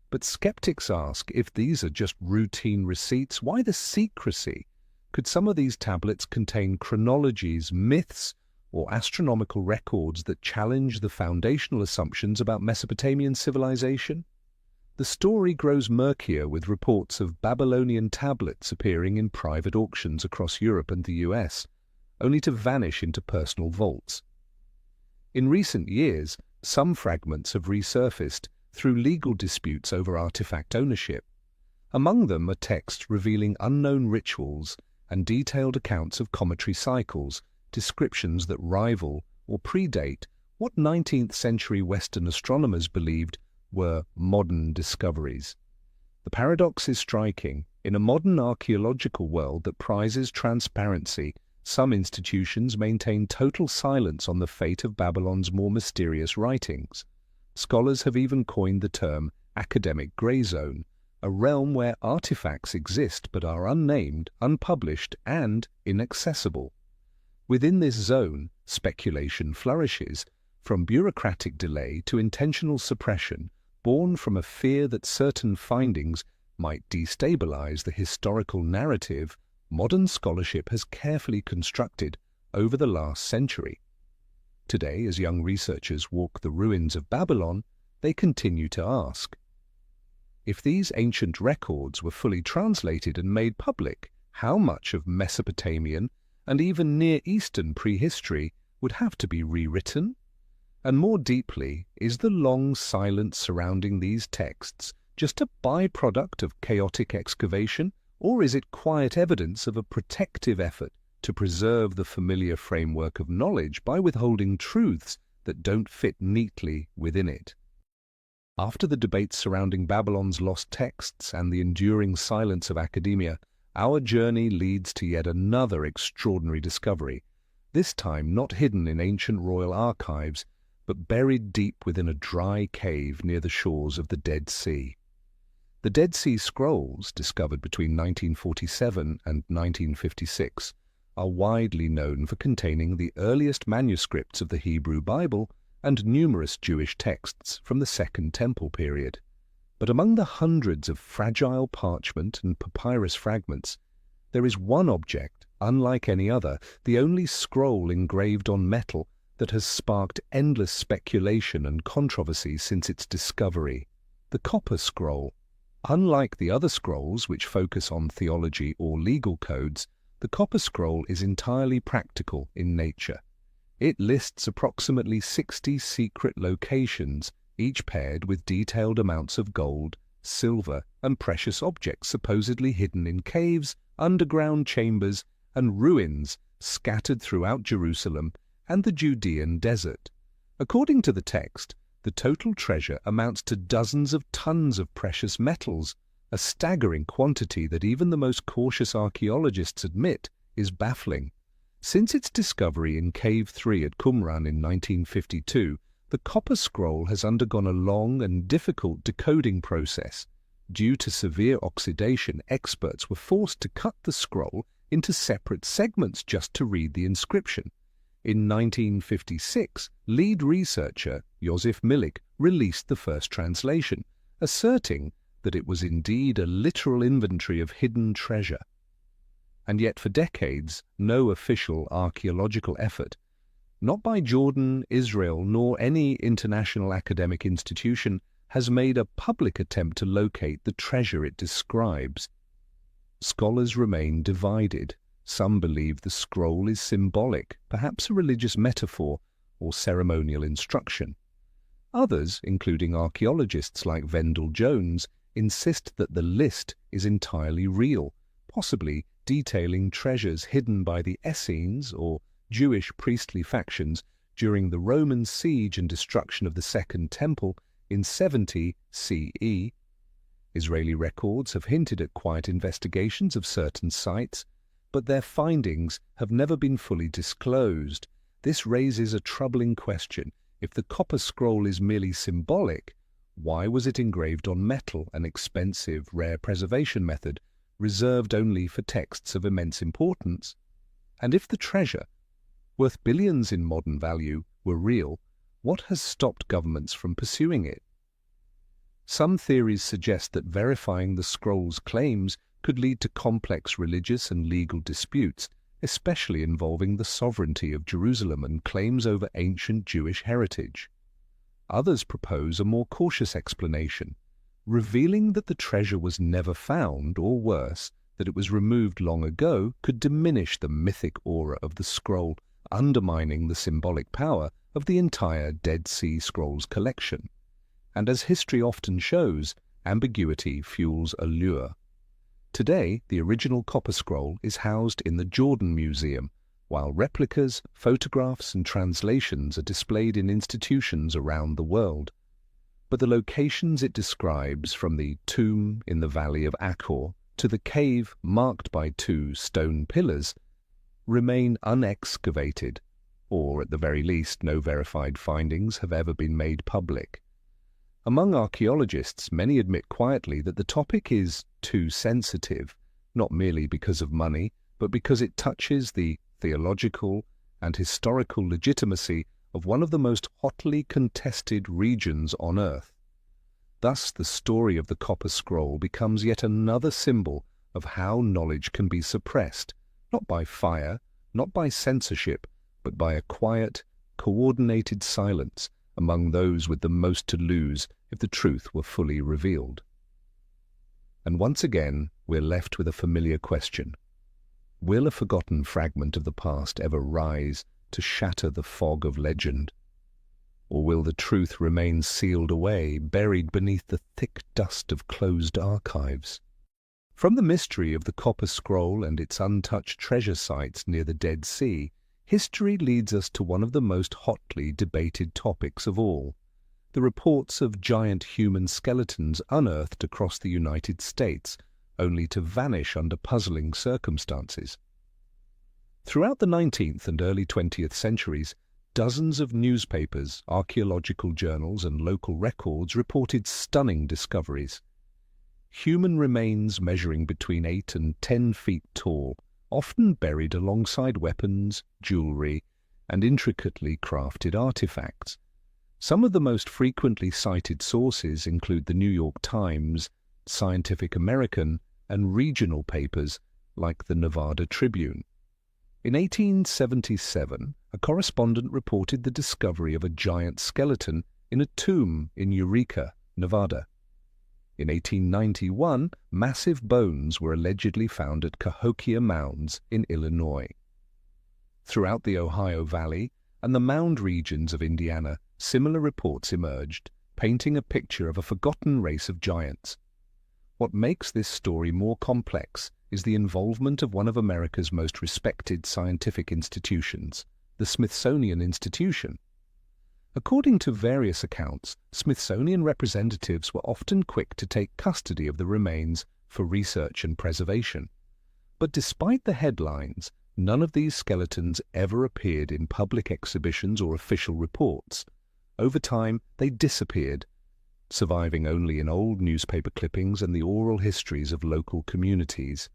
But skeptics ask, if these are just routine receipts, why the secrecy? Could some of these tablets contain chronologies, myths, or astronomical records that challenge the foundational assumptions about Mesopotamian civilization? The story grows murkier with reports of Babylonian tablets appearing in private auctions across Europe and the US, only to vanish into personal vaults. In recent years, some fragments have resurfaced through legal disputes over artifact ownership. Among them are texts revealing unknown rituals and detailed accounts of cometary cycles, descriptions that rival or predate what 19th century Western astronomers believed were modern discoveries. The paradox is striking. In a modern archaeological world that prizes transparency, some institutions maintain total silence on the fate of Babylon's more mysterious writings. Scholars have even coined the term academic grey zone, a realm where artifacts exist but are unnamed, unpublished, and inaccessible. Within this zone, speculation flourishes, from bureaucratic delay to intentional suppression, born from a fear that certain findings might destabilize the historical narrative modern scholarship has carefully constructed over the last century. Today, as young researchers walk the ruins of Babylon, they continue to ask, if these ancient records were fully translated and made public, how much of Mesopotamian and even Near Eastern prehistory would have to be rewritten? And more deeply, is the long silence surrounding these texts just a byproduct of chaotic excavation, or is it quiet evidence of a protective effort to preserve the familiar framework of knowledge by withholding truths that don't fit neatly within it? After the debates surrounding Babylon's lost texts and the enduring silence of academia, our journey leads to yet another extraordinary discovery, this time not hidden in ancient royal archives, but buried deep within a dry cave near the shores of the Dead Sea. The Dead Sea Scrolls, discovered between 1947 and 1956, are widely known for containing the earliest manuscripts of the Hebrew Bible and numerous Jewish texts from the Second Temple period. But among the hundreds of fragile parchment and papyrus fragments, there is one object, unlike any other, the only scroll engraved on metal that has sparked endless speculation and controversy since its discovery: the Copper Scroll. Unlike the other scrolls which focus on theology or legal codes, the Copper Scroll is entirely practical in nature. It lists approximately 60 secret locations, each paired with detailed amounts of gold, silver, and precious objects supposedly hidden in caves, underground chambers, and ruins scattered throughout Jerusalem and the Judean desert. According to the text, the total treasure amounts to dozens of tons of precious metals, a staggering quantity that even the most cautious archaeologists admit is baffling. Since its discovery in Cave 3 at Qumran in 1952, the Copper Scroll has undergone a long and difficult decoding process. Due to severe oxidation, experts were forced to cut the scroll into separate segments just to read the inscription. In 1956, lead researcher Josef Milik released the first translation, asserting that it was indeed a literal inventory of hidden treasure. And yet for decades, no official archaeological effort, not by Jordan, Israel, nor any international academic institution, has made a public attempt to locate the treasure it describes. Scholars remain divided. Some believe the scroll is symbolic, perhaps a religious metaphor or ceremonial instruction. Others, including archaeologists like Vendell Jones, insist that the list is entirely real, possibly detailing treasures hidden by the Essenes or Jewish priestly factions during the Roman siege and destruction of the Second Temple in 70 CE. Israeli records have hinted at quiet investigations of certain sites, but their findings have never been fully disclosed. This raises a troubling question. If the Copper Scroll is merely symbolic, why was it engraved on metal, an expensive, rare preservation method, reserved only for texts of immense importance? And if the treasure worth billions in modern value, were real, what has stopped governments from pursuing it? Some theories suggest that verifying the scroll's claims could lead to complex religious and legal disputes, especially involving the sovereignty of Jerusalem and claims over ancient Jewish heritage. Others propose a more cautious explanation, revealing that the treasure was never found, or worse, that it was removed long ago, could diminish the mythic aura of the scroll, undermining the symbolic power of the entire Dead Sea Scrolls collection. And as history often shows, ambiguity fuels allure. Today, the original copper scroll is housed in the Jordan Museum, while replicas, photographs and translations are displayed in institutions around the world. But the locations it describes, from the tomb in the valley of Achor to the cave marked by 2 stone pillars, remain unexcavated, or at the very least no verified findings have ever been made public. Among archaeologists, many admit quietly that the topic is too sensitive, not merely because of money, but because it touches the theological and historical legitimacy of one of the most hotly contested regions on Earth. Thus, the story of the Copper Scroll becomes yet another symbol of how knowledge can be suppressed, not by fire, not by censorship, but by a quiet, coordinated silence among those with the most to lose if the truth were fully revealed. And once again, we're left with a familiar question. Will a forgotten fragment of the past ever rise to shatter the fog of legend? Or will the truth remain sealed away, buried beneath the thick dust of closed archives? From the mystery of the Copper Scroll and its untouched treasure sites near the Dead Sea, history leads us to one of the most hotly debated topics of all, the reports of giant human skeletons unearthed across the United States, only to vanish under puzzling circumstances. Throughout the 19th and early 20th centuries, dozens of newspapers, archaeological journals and local records reported stunning discoveries. Human remains measuring between 8 and 10 feet tall, often buried alongside weapons, jewelry, and intricately crafted artifacts. Some of the most frequently cited sources include the New York Times, Scientific American, and regional papers like the Nevada Tribune. In 1877, a correspondent reported the discovery of a giant skeleton in a tomb in Eureka, Nevada. In 1891, massive bones were allegedly found at Cahokia Mounds in Illinois. Throughout the Ohio Valley and the mound regions of Indiana, similar reports emerged, painting a picture of a forgotten race of giants. What makes this story more complex is the involvement of one of America's most respected scientific institutions, the Smithsonian Institution. According to various accounts, Smithsonian representatives were often quick to take custody of the remains for research and preservation. But despite the headlines, none of these skeletons ever appeared in public exhibitions or official reports. Over time, they disappeared, surviving only in old newspaper clippings and the oral histories of local communities.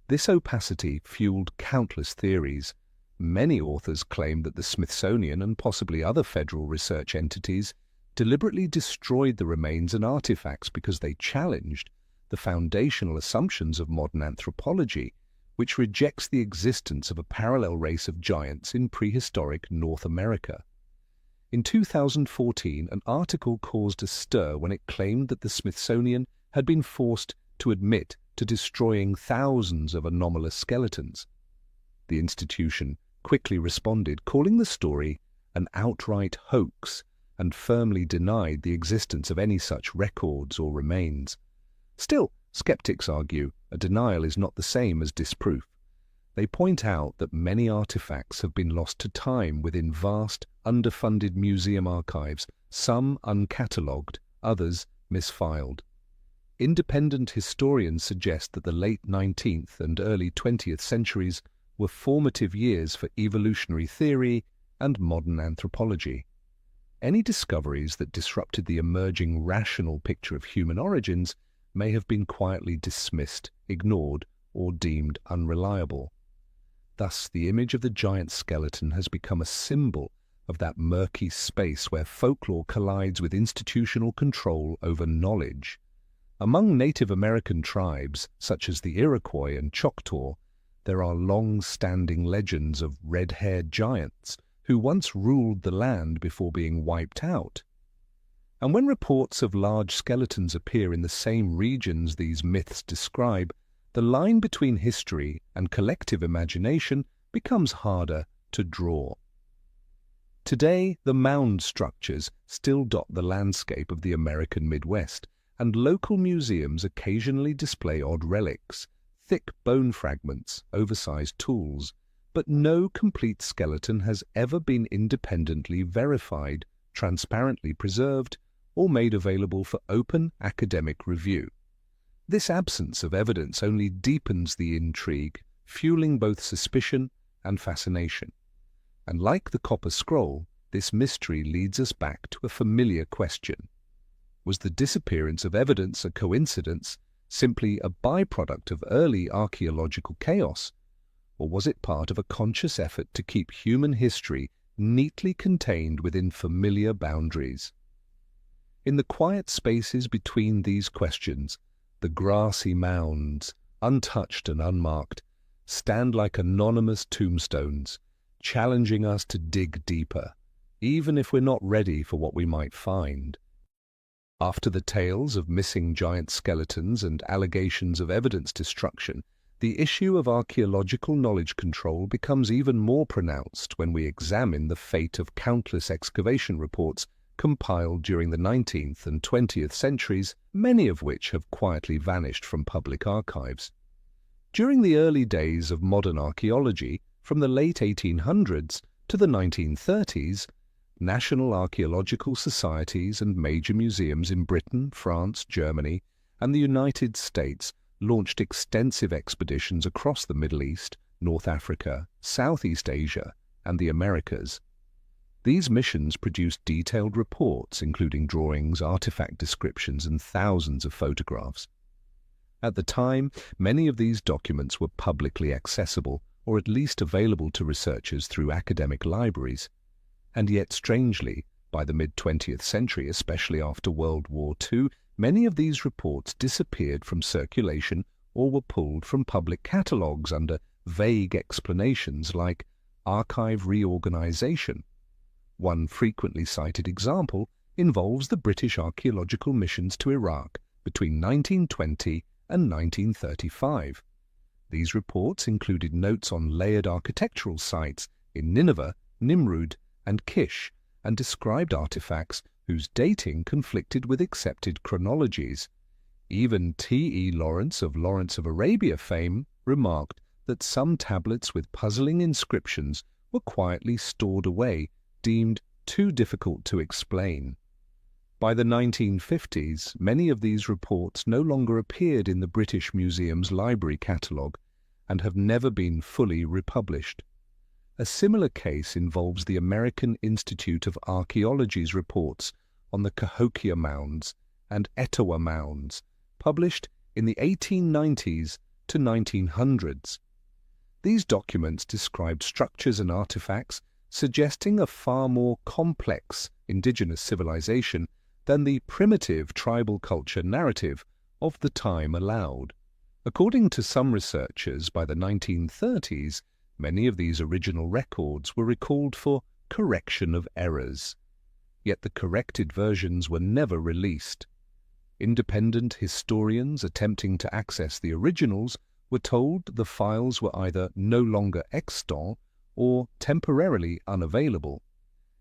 This opacity fueled countless theories. Many authors claim that the Smithsonian and possibly other federal research entities deliberately destroyed the remains and artifacts because they challenged the foundational assumptions of modern anthropology, which rejects the existence of a parallel race of giants in prehistoric North America. In 2014, an article caused a stir when it claimed that the Smithsonian had been forced to admit to destroying thousands of anomalous skeletons. The institution quickly responded, calling the story an outright hoax, and firmly denied the existence of any such records or remains. Still, skeptics argue a denial is not the same as disproof. They point out that many artifacts have been lost to time within vast, underfunded museum archives, some uncatalogued, others misfiled. Independent historians suggest that the late 19th and early 20th centuries were formative years for evolutionary theory and modern anthropology. Any discoveries that disrupted the emerging rational picture of human origins may have been quietly dismissed, ignored, or deemed unreliable. Thus, the image of the giant skeleton has become a symbol of that murky space where folklore collides with institutional control over knowledge. Among Native American tribes, such as the Iroquois and Choctaw, there are long-standing legends of red-haired giants who once ruled the land before being wiped out. And when reports of large skeletons appear in the same regions these myths describe, the line between history and collective imagination becomes harder to draw. Today, the mound structures still dot the landscape of the American Midwest, and local museums occasionally display odd relics, thick bone fragments, oversized tools, but no complete skeleton has ever been independently verified, transparently preserved, or made available for open academic review. This absence of evidence only deepens the intrigue, fueling both suspicion and fascination. And like the Copper Scroll, this mystery leads us back to a familiar question. Was the disappearance of evidence a coincidence, simply a byproduct of early archaeological chaos, or was it part of a conscious effort to keep human history neatly contained within familiar boundaries? In the quiet spaces between these questions, the grassy mounds, untouched and unmarked, stand like anonymous tombstones, challenging us to dig deeper, even if we're not ready for what we might find. After the tales of missing giant skeletons and allegations of evidence destruction, the issue of archaeological knowledge control becomes even more pronounced when we examine the fate of countless excavation reports compiled during the 19th and 20th centuries, many of which have quietly vanished from public archives. During the early days of modern archaeology, from the late 1800s to the 1930s, national archaeological societies and major museums in Britain, France, Germany, and the United States launched extensive expeditions across the Middle East, North Africa, Southeast Asia, and the Americas. These missions produced detailed reports, including drawings, artifact descriptions, and thousands of photographs. At the time, many of these documents were publicly accessible, or at least available to researchers through academic libraries. And yet, strangely, by the mid-20th century, especially after World War II, many of these reports disappeared from circulation or were pulled from public catalogues under vague explanations like archive reorganization. One frequently cited example involves the British archaeological missions to Iraq between 1920 and 1935. These reports included notes on layered architectural sites in Nineveh, Nimrud, and Kish, and described artifacts whose dating conflicted with accepted chronologies. Even T.E. Lawrence of Arabia fame remarked that some tablets with puzzling inscriptions were quietly stored away, deemed too difficult to explain. By the 1950s, many of these reports no longer appeared in the British Museum's library catalogue and have never been fully republished. A similar case involves the American Institute of Archaeology's reports on the Cahokia Mounds and Etowah Mounds, published in the 1890s to 1900s. These documents described structures and artifacts suggesting a far more complex indigenous civilization than the primitive tribal culture narrative of the time allowed. According to some researchers, by the 1930s, many of these original records were recalled for correction of errors. Yet the corrected versions were never released. Independent historians attempting to access the originals were told the files were either no longer extant or temporarily unavailable.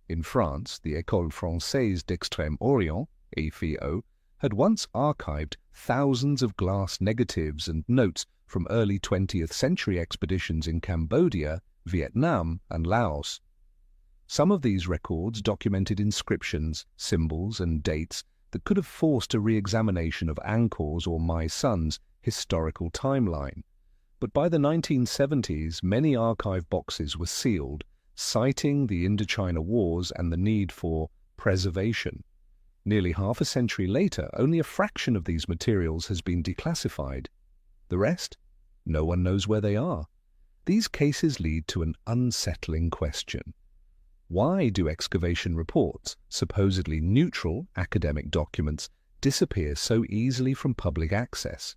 In France, the École Française d'Extrême-Orient, EFO, had once archived thousands of glass negatives and notes from early 20th century expeditions in Cambodia, Vietnam, and Laos. Some of these records documented inscriptions, symbols, and dates that could have forced a re-examination of Angkor's or Mai Sun's historical timeline. But by the 1970s, many archive boxes were sealed, citing the Indochina Wars and the need for preservation. Nearly half a century later, only a fraction of these materials has been declassified. The rest? No one knows where they are. These cases lead to an unsettling question. Why do excavation reports, supposedly neutral academic documents, disappear so easily from public access?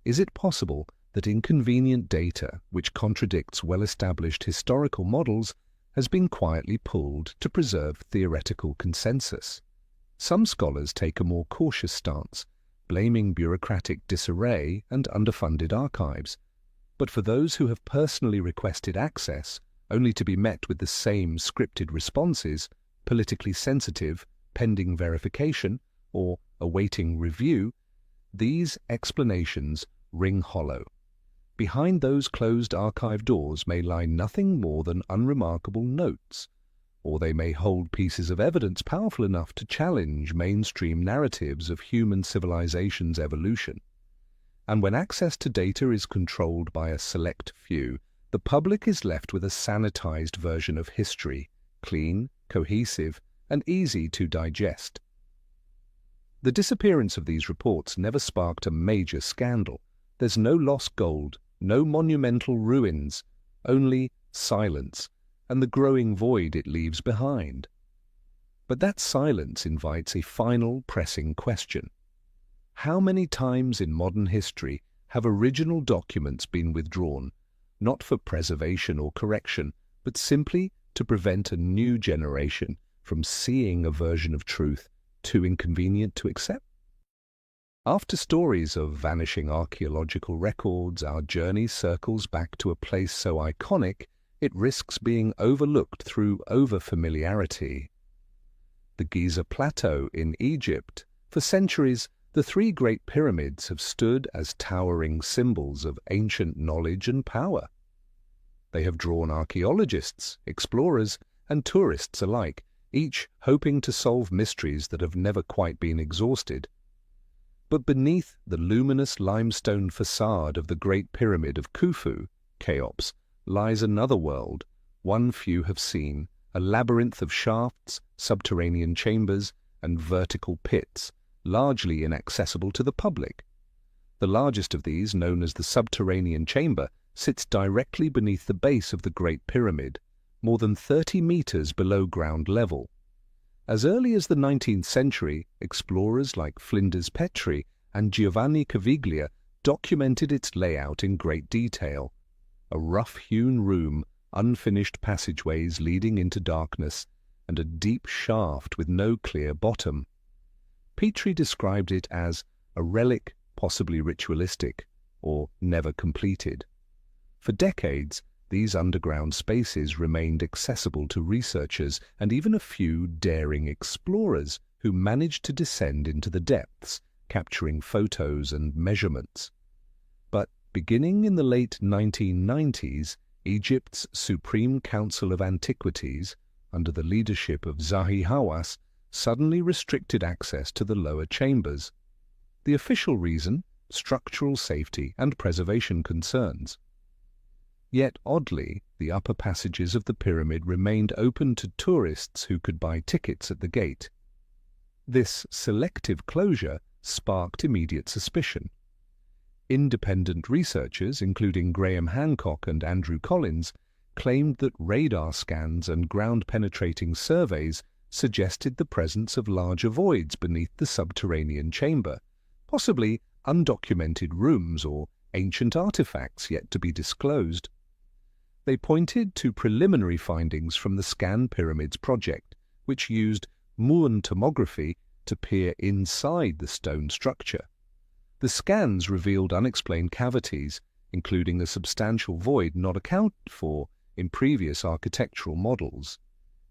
Is it possible that inconvenient data, which contradicts well-established historical models, has been quietly pulled to preserve theoretical consensus? Some scholars take a more cautious stance, blaming bureaucratic disarray and underfunded archives. But for those who have personally requested access, only to be met with the same scripted responses, politically sensitive, pending verification, or awaiting review, these explanations ring hollow. Behind those closed archive doors may lie nothing more than unremarkable notes, or they may hold pieces of evidence powerful enough to challenge mainstream narratives of human civilization's evolution. And when access to data is controlled by a select few, the public is left with a sanitized version of history, clean, cohesive, and easy to digest. The disappearance of these reports never sparked a major scandal. There's no lost gold, no monumental ruins, only silence and the growing void it leaves behind. But that silence invites a final pressing question. How many times in modern history have original documents been withdrawn, not for preservation or correction, but simply to prevent a new generation from seeing a version of truth too inconvenient to accept? After stories of vanishing archaeological records, our journey circles back to a place so iconic it risks being overlooked through overfamiliarity. The Giza Plateau in Egypt. For centuries, the three Great Pyramids have stood as towering symbols of ancient knowledge and power. They have drawn archaeologists, explorers, and tourists alike, each hoping to solve mysteries that have never quite been exhausted. But beneath the luminous limestone facade of the Great Pyramid of Khufu, Cheops, lies another world, one few have seen, a labyrinth of shafts, subterranean chambers, and vertical pits, largely inaccessible to the public. The largest of these, known as the subterranean chamber, sits directly beneath the base of the Great Pyramid, more than 30 meters below ground level. As early as the 19th century, explorers like Flinders Petrie and Giovanni Caviglia documented its layout in great detail. A rough-hewn room, unfinished passageways leading into darkness, and a deep shaft with no clear bottom. Petrie described it as a relic, possibly ritualistic, or never completed. For decades, these underground spaces remained accessible to researchers and even a few daring explorers who managed to descend into the depths, capturing photos and measurements. But beginning in the late 1990s, Egypt's Supreme Council of Antiquities, under the leadership of Zahi Hawass, suddenly restricted access to the lower chambers. The official reason? Structural safety and preservation concerns. Yet, oddly, the upper passages of the pyramid remained open to tourists who could buy tickets at the gate. This selective closure sparked immediate suspicion. Independent researchers, including Graham Hancock and Andrew Collins, claimed that radar scans and ground-penetrating surveys suggested the presence of larger voids beneath the subterranean chamber, possibly undocumented rooms or ancient artifacts yet to be disclosed. They pointed to preliminary findings from the Scan Pyramids project, which used Muon tomography to peer inside the stone structure. The scans revealed unexplained cavities, including a substantial void not accounted for in previous architectural models.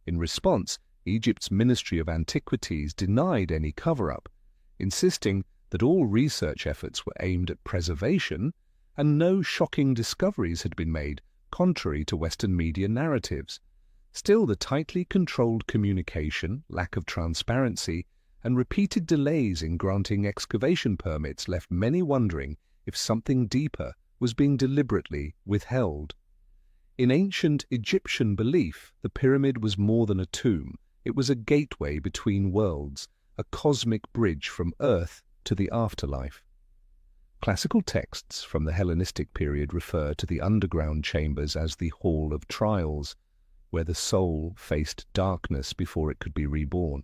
In response, Egypt's Ministry of Antiquities denied any cover-up, insisting that all research efforts were aimed at preservation and no shocking discoveries had been made, contrary to Western media narratives. Still, the tightly controlled communication, lack of transparency, and repeated delays in granting excavation permits left many wondering if something deeper was being deliberately withheld. In ancient Egyptian belief, the pyramid was more than a tomb. It was a gateway between worlds, a cosmic bridge from Earth to the afterlife. Classical texts from the Hellenistic period refer to the underground chambers as the Hall of Trials, where the soul faced darkness before it could be reborn.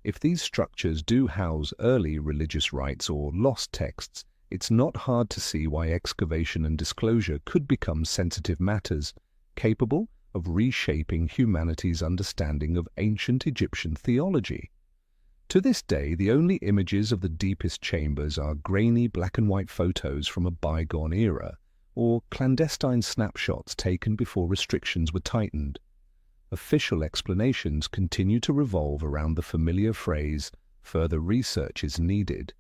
If these structures do house early religious rites or lost texts, it's not hard to see why excavation and disclosure could become sensitive matters, capable of reshaping humanity's understanding of ancient Egyptian theology. To this day, the only images of the deepest chambers are grainy black-and-white photos from a bygone era, or clandestine snapshots taken before restrictions were tightened. Official explanations continue to revolve around the familiar phrase, "further research is needed."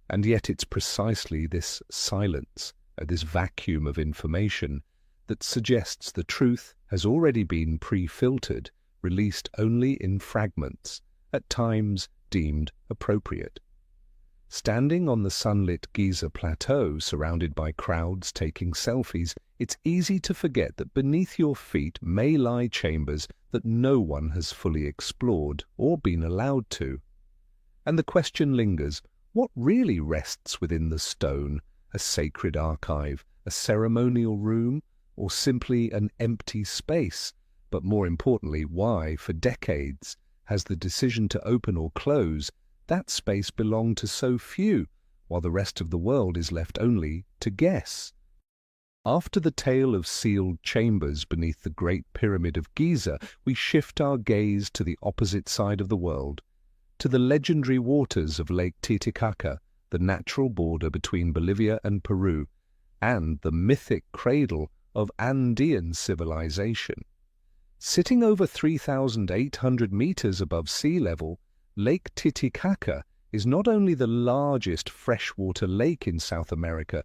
And yet it's precisely this silence, this vacuum of information, that suggests the truth has already been pre-filtered, released only in fragments, at times deemed appropriate. Standing on the sunlit Giza plateau, surrounded by crowds taking selfies, it's easy to forget that beneath your feet may lie chambers that no one has fully explored or been allowed to. And the question lingers, what really rests within the stone? A sacred archive, a ceremonial room, or simply an empty space? But more importantly, why, for decades, has the decision to open or close that space belonged to so few, while the rest of the world is left only to guess? After the tale of sealed chambers beneath the Great Pyramid of Giza, we shift our gaze to the opposite side of the world, to the legendary waters of Lake Titicaca, the natural border between Bolivia and Peru, and the mythic cradle of Andean civilization. Sitting over 3,800 meters above sea level, Lake Titicaca is not only the largest freshwater lake in South America,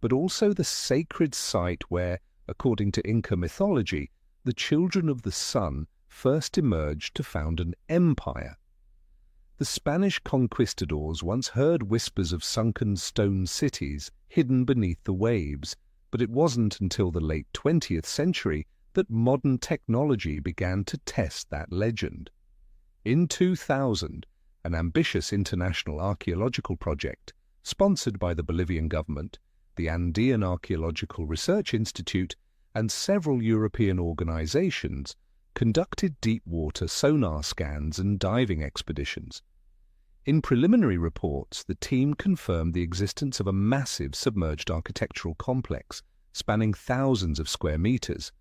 but also the sacred site where, according to Inca mythology, the children of the sun first emerged to found an empire. The Spanish conquistadors once heard whispers of sunken stone cities hidden beneath the waves, but it wasn't until the late 20th century that modern technology began to test that legend. In 2000, an ambitious international archaeological project, sponsored by the Bolivian government, the Andean Archaeological Research Institute, and several European organizations, conducted deep-water sonar scans and diving expeditions. In preliminary reports, the team confirmed the existence of a massive submerged architectural complex spanning thousands of square meters,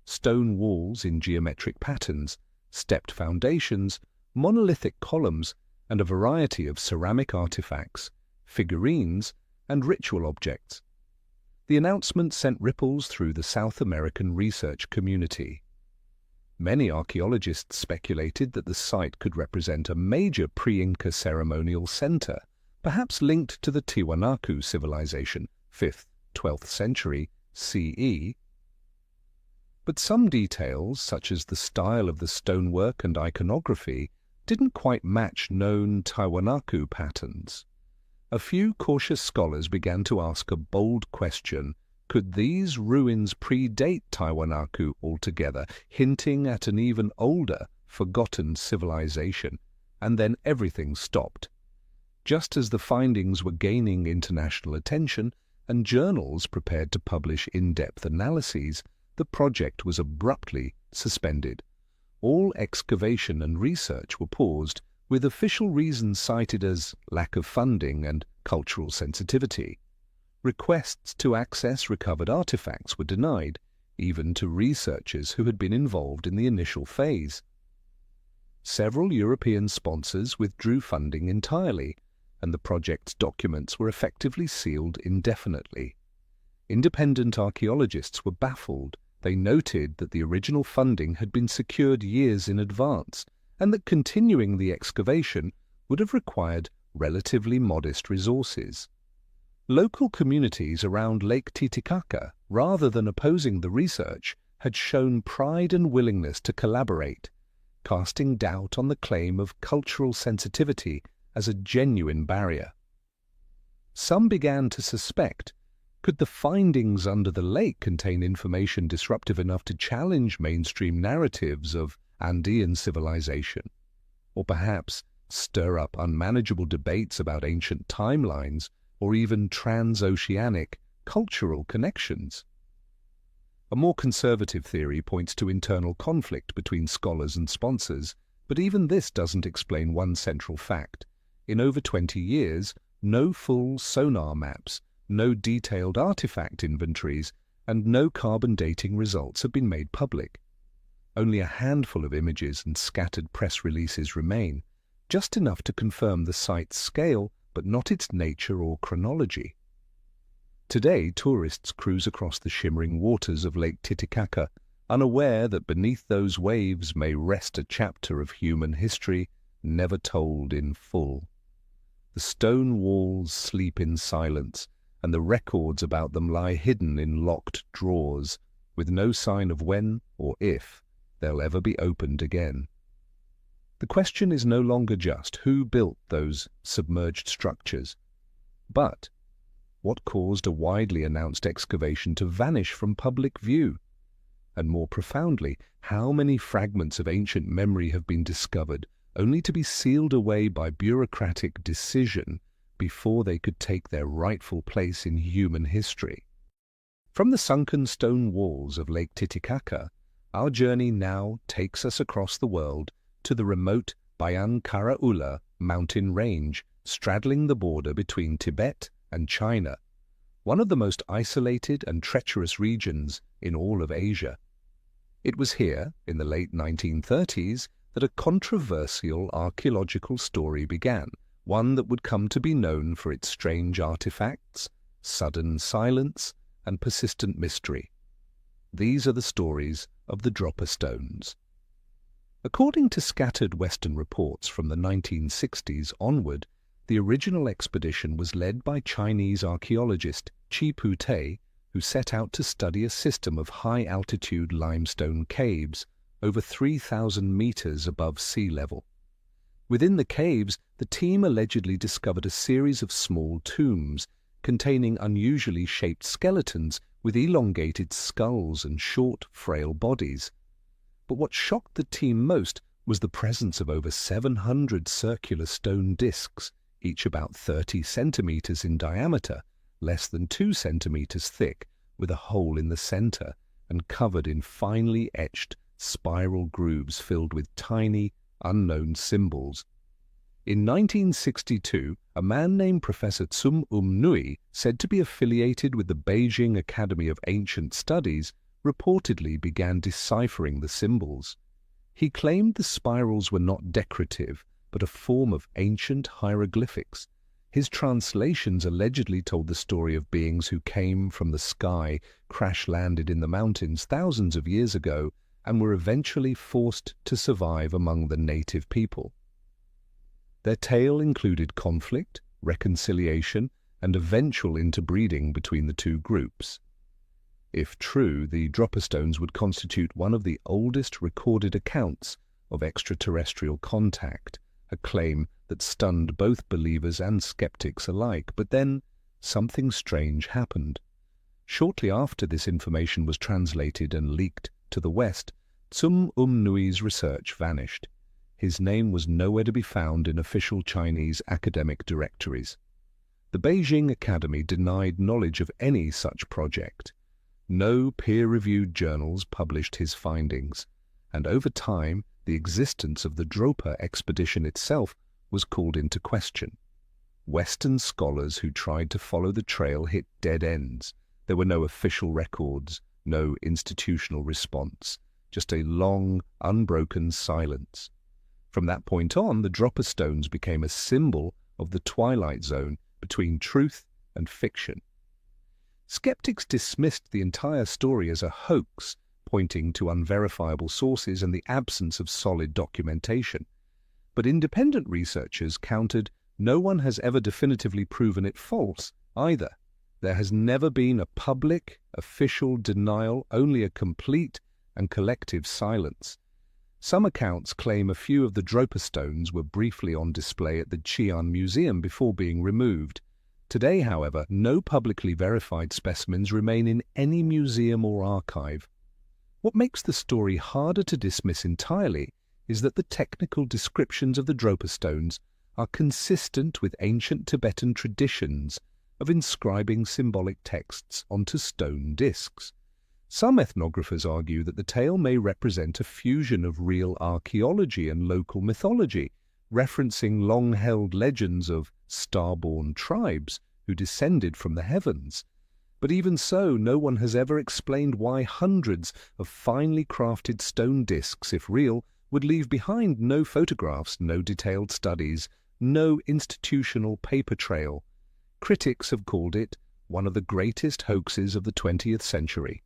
stone walls in geometric patterns, stepped foundations, monolithic columns, and a variety of ceramic artifacts, figurines, and ritual objects. The announcement sent ripples through the South American research community. Many archaeologists speculated that the site could represent a major pre-Inca ceremonial center, perhaps linked to the Tiwanaku civilization, 5th, 12th century CE. But some details, such as the style of the stonework and iconography, didn't quite match known Tiwanaku patterns. A few cautious scholars began to ask a bold question: could these ruins predate Tiwanaku altogether, hinting at an even older, forgotten civilization? And then everything stopped. Just as the findings were gaining international attention and journals prepared to publish in-depth analyses, the project was abruptly suspended. All excavation and research were paused, with official reasons cited as lack of funding and cultural sensitivity. Requests to access recovered artifacts were denied, even to researchers who had been involved in the initial phase. Several European sponsors withdrew funding entirely, and the project's documents were effectively sealed indefinitely. Independent archaeologists were baffled. They noted that the original funding had been secured years in advance, and that continuing the excavation would have required relatively modest resources. Local communities around Lake Titicaca, rather than opposing the research, had shown pride and willingness to collaborate, casting doubt on the claim of cultural sensitivity as a genuine barrier. Some began to suspect, could the findings under the lake contain information disruptive enough to challenge mainstream narratives of Andean civilization? Or perhaps stir up unmanageable debates about ancient timelines or even transoceanic cultural connections. A more conservative theory points to internal conflict between scholars and sponsors, but even this doesn't explain one central fact. In over 20 years, no full sonar maps, no detailed artifact inventories, and no carbon dating results have been made public. Only a handful of images and scattered press releases remain, just enough to confirm the site's scale, but not its nature or chronology. Today, tourists cruise across the shimmering waters of Lake Titicaca, unaware that beneath those waves may rest a chapter of human history never told in full. The stone walls sleep in silence, and the records about them lie hidden in locked drawers, with no sign of when or if they'll ever be opened again. The question is no longer just who built those submerged structures, but what caused a widely announced excavation to vanish from public view? And more profoundly, how many fragments of ancient memory have been discovered only to be sealed away by bureaucratic decision before they could take their rightful place in human history? From the sunken stone walls of Lake Titicaca, our journey now takes us across the world to the remote Bayan Karaula mountain range straddling the border between Tibet and China, one of the most isolated and treacherous regions in all of Asia. It was here, in the late 1930s, that a controversial archaeological story began, one that would come to be known for its strange artifacts, sudden silence, and persistent mystery. These are the stories of the Dropper Stones. According to scattered Western reports from the 1960s onward, the original expedition was led by Chinese archaeologist Chi Pu-Tei, who set out to study a system of high-altitude limestone caves over 3,000 meters above sea level. Within the caves, the team allegedly discovered a series of small tombs containing unusually shaped skeletons with elongated skulls and short, frail bodies. But what shocked the team most was the presence of over 700 circular stone discs, each about 30 centimeters in diameter, less than 2 centimeters thick, with a hole in the center, and covered in finely etched spiral grooves filled with tiny, unknown symbols. In 1962, a man named Professor Tsum Nui, said to be affiliated with the Beijing Academy of Ancient Studies, reportedly began deciphering the symbols. He claimed the spirals were not decorative, but a form of ancient hieroglyphics. His translations allegedly told the story of beings who came from the sky, crash-landed in the mountains thousands of years ago, and were eventually forced to survive among the native people. Their tale included conflict, reconciliation, and eventual interbreeding between the two groups. If true, the Dropper Stones would constitute one of the oldest recorded accounts of extraterrestrial contact, a claim that stunned both believers and skeptics alike. But then, something strange happened. Shortly after this information was translated and leaked to the West, Tsum Nui's research vanished. His name was nowhere to be found in official Chinese academic directories. The Beijing Academy denied knowledge of any such project. No peer-reviewed journals published his findings, and over time the existence of the Dropper expedition itself was called into question. Western scholars who tried to follow the trail hit dead ends. There were no official records, no institutional response, just a long, unbroken silence. From that point on, the Dropper Stones became a symbol of the twilight zone between truth and fiction. Skeptics dismissed the entire story as a hoax, pointing to unverifiable sources and the absence of solid documentation. But independent researchers countered, no one has ever definitively proven it false either. There has never been a public, official denial, only a complete and collective silence. Some accounts claim a few of the Dropper Stones were briefly on display at the Xi'an Museum before being removed. Today, however, no publicly verified specimens remain in any museum or archive. What makes the story harder to dismiss entirely is that the technical descriptions of the Dropper Stones are consistent with ancient Tibetan traditions of inscribing symbolic texts onto stone discs. Some ethnographers argue that the tale may represent a fusion of real archaeology and local mythology, referencing long-held legends of star-born tribes who descended from the heavens. But even so, no one has ever explained why hundreds of finely crafted stone discs, if real, would leave behind no photographs, no detailed studies, no institutional paper trail. Critics have called it one of the greatest hoaxes of the 20th century.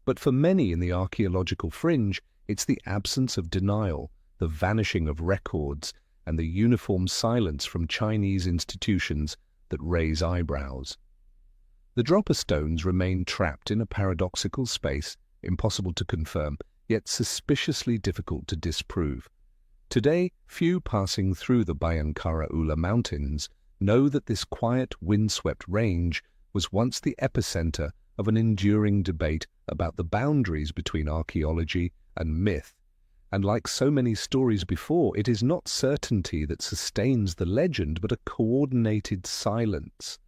But for many in the archaeological fringe, it's the absence of denial, the vanishing of records, and the uniform silence from Chinese institutions that raise eyebrows. The dropper stones remain trapped in a paradoxical space, impossible to confirm, yet suspiciously difficult to disprove. Today, few passing through the Bayankara Ula Mountains know that this quiet, windswept range was once the epicenter of an enduring debate about the boundaries between archaeology and myth. And like so many stories before, it is not certainty that sustains the legend, but a coordinated silence.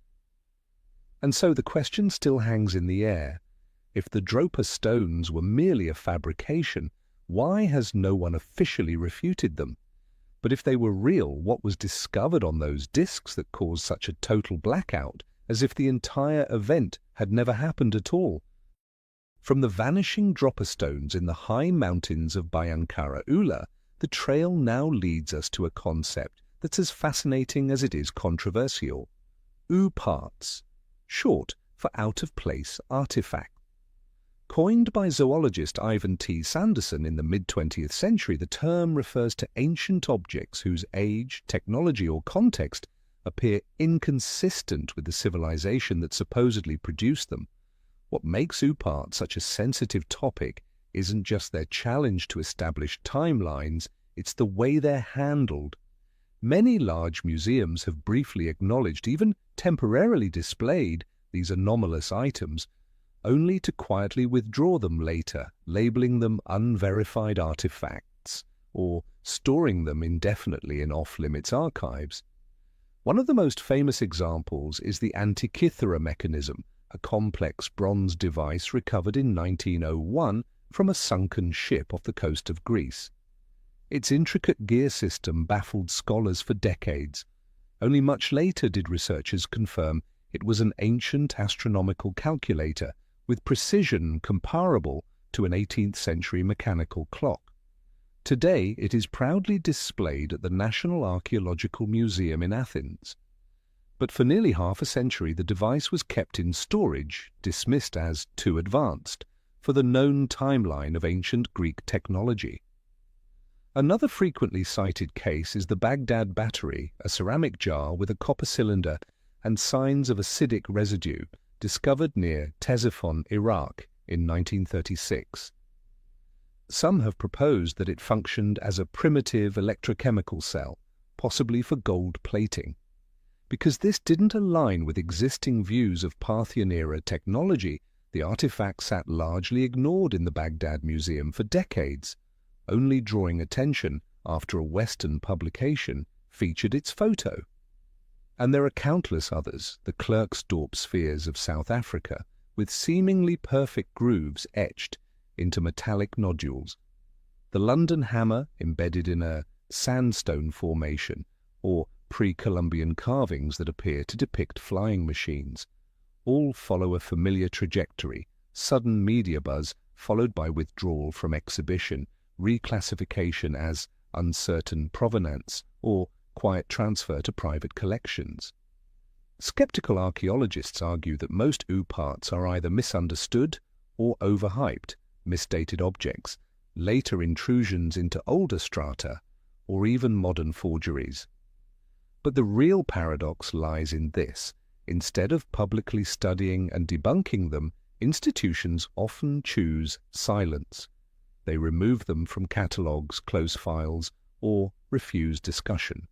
And so the question still hangs in the air. If the Dropa stones were merely a fabrication, why has no one officially refuted them? But if they were real, what was discovered on those discs that caused such a total blackout, as if the entire event had never happened at all? From the vanishing Dropa stones in the high mountains of Bayankara Ula, the trail now leads us to a concept that's as fascinating as it is controversial. U-parts, short for out-of-place artifact. Coined by zoologist Ivan T. Sanderson in the mid-20th century, the term refers to ancient objects whose age, technology, or context appear inconsistent with the civilization that supposedly produced them. What makes U-parts such a sensitive topic isn't just their challenge to established timelines, it's the way they're handled. Many large museums have briefly acknowledged, even temporarily displayed, these anomalous items, only to quietly withdraw them later, labeling them unverified artifacts, or storing them indefinitely in off-limits archives. One of the most famous examples is the Antikythera mechanism, a complex bronze device recovered in 1901 from a sunken ship off the coast of Greece. Its intricate gear system baffled scholars for decades. Only much later did researchers confirm it was an ancient astronomical calculator with precision comparable to an 18th century mechanical clock. Today it is proudly displayed at the National Archaeological Museum in Athens. But for nearly half a century the device was kept in storage, dismissed as too advanced for the known timeline of ancient Greek technology. Another frequently cited case is the Baghdad battery, a ceramic jar with a copper cylinder and signs of acidic residue, discovered near Ctesiphon, Iraq, in 1936. Some have proposed that it functioned as a primitive electrochemical cell, possibly for gold plating. Because this didn't align with existing views of Parthian-era technology, the artifact sat largely ignored in the Baghdad Museum for decades, only drawing attention after a Western publication featured its photo. And there are countless others, the Klerksdorp spheres of South Africa, with seemingly perfect grooves etched into metallic nodules. The London hammer embedded in a sandstone formation, or pre-Columbian carvings that appear to depict flying machines. All follow a familiar trajectory, sudden media buzz followed by withdrawal from exhibition, reclassification as uncertain provenance, or quiet transfer to private collections. Skeptical archaeologists argue that most U-parts are either misunderstood or overhyped, misdated objects, later intrusions into older strata, or even modern forgeries. But the real paradox lies in this. Instead of publicly studying and debunking them, institutions often choose silence. They remove them from catalogues, close files, or refuse discussion.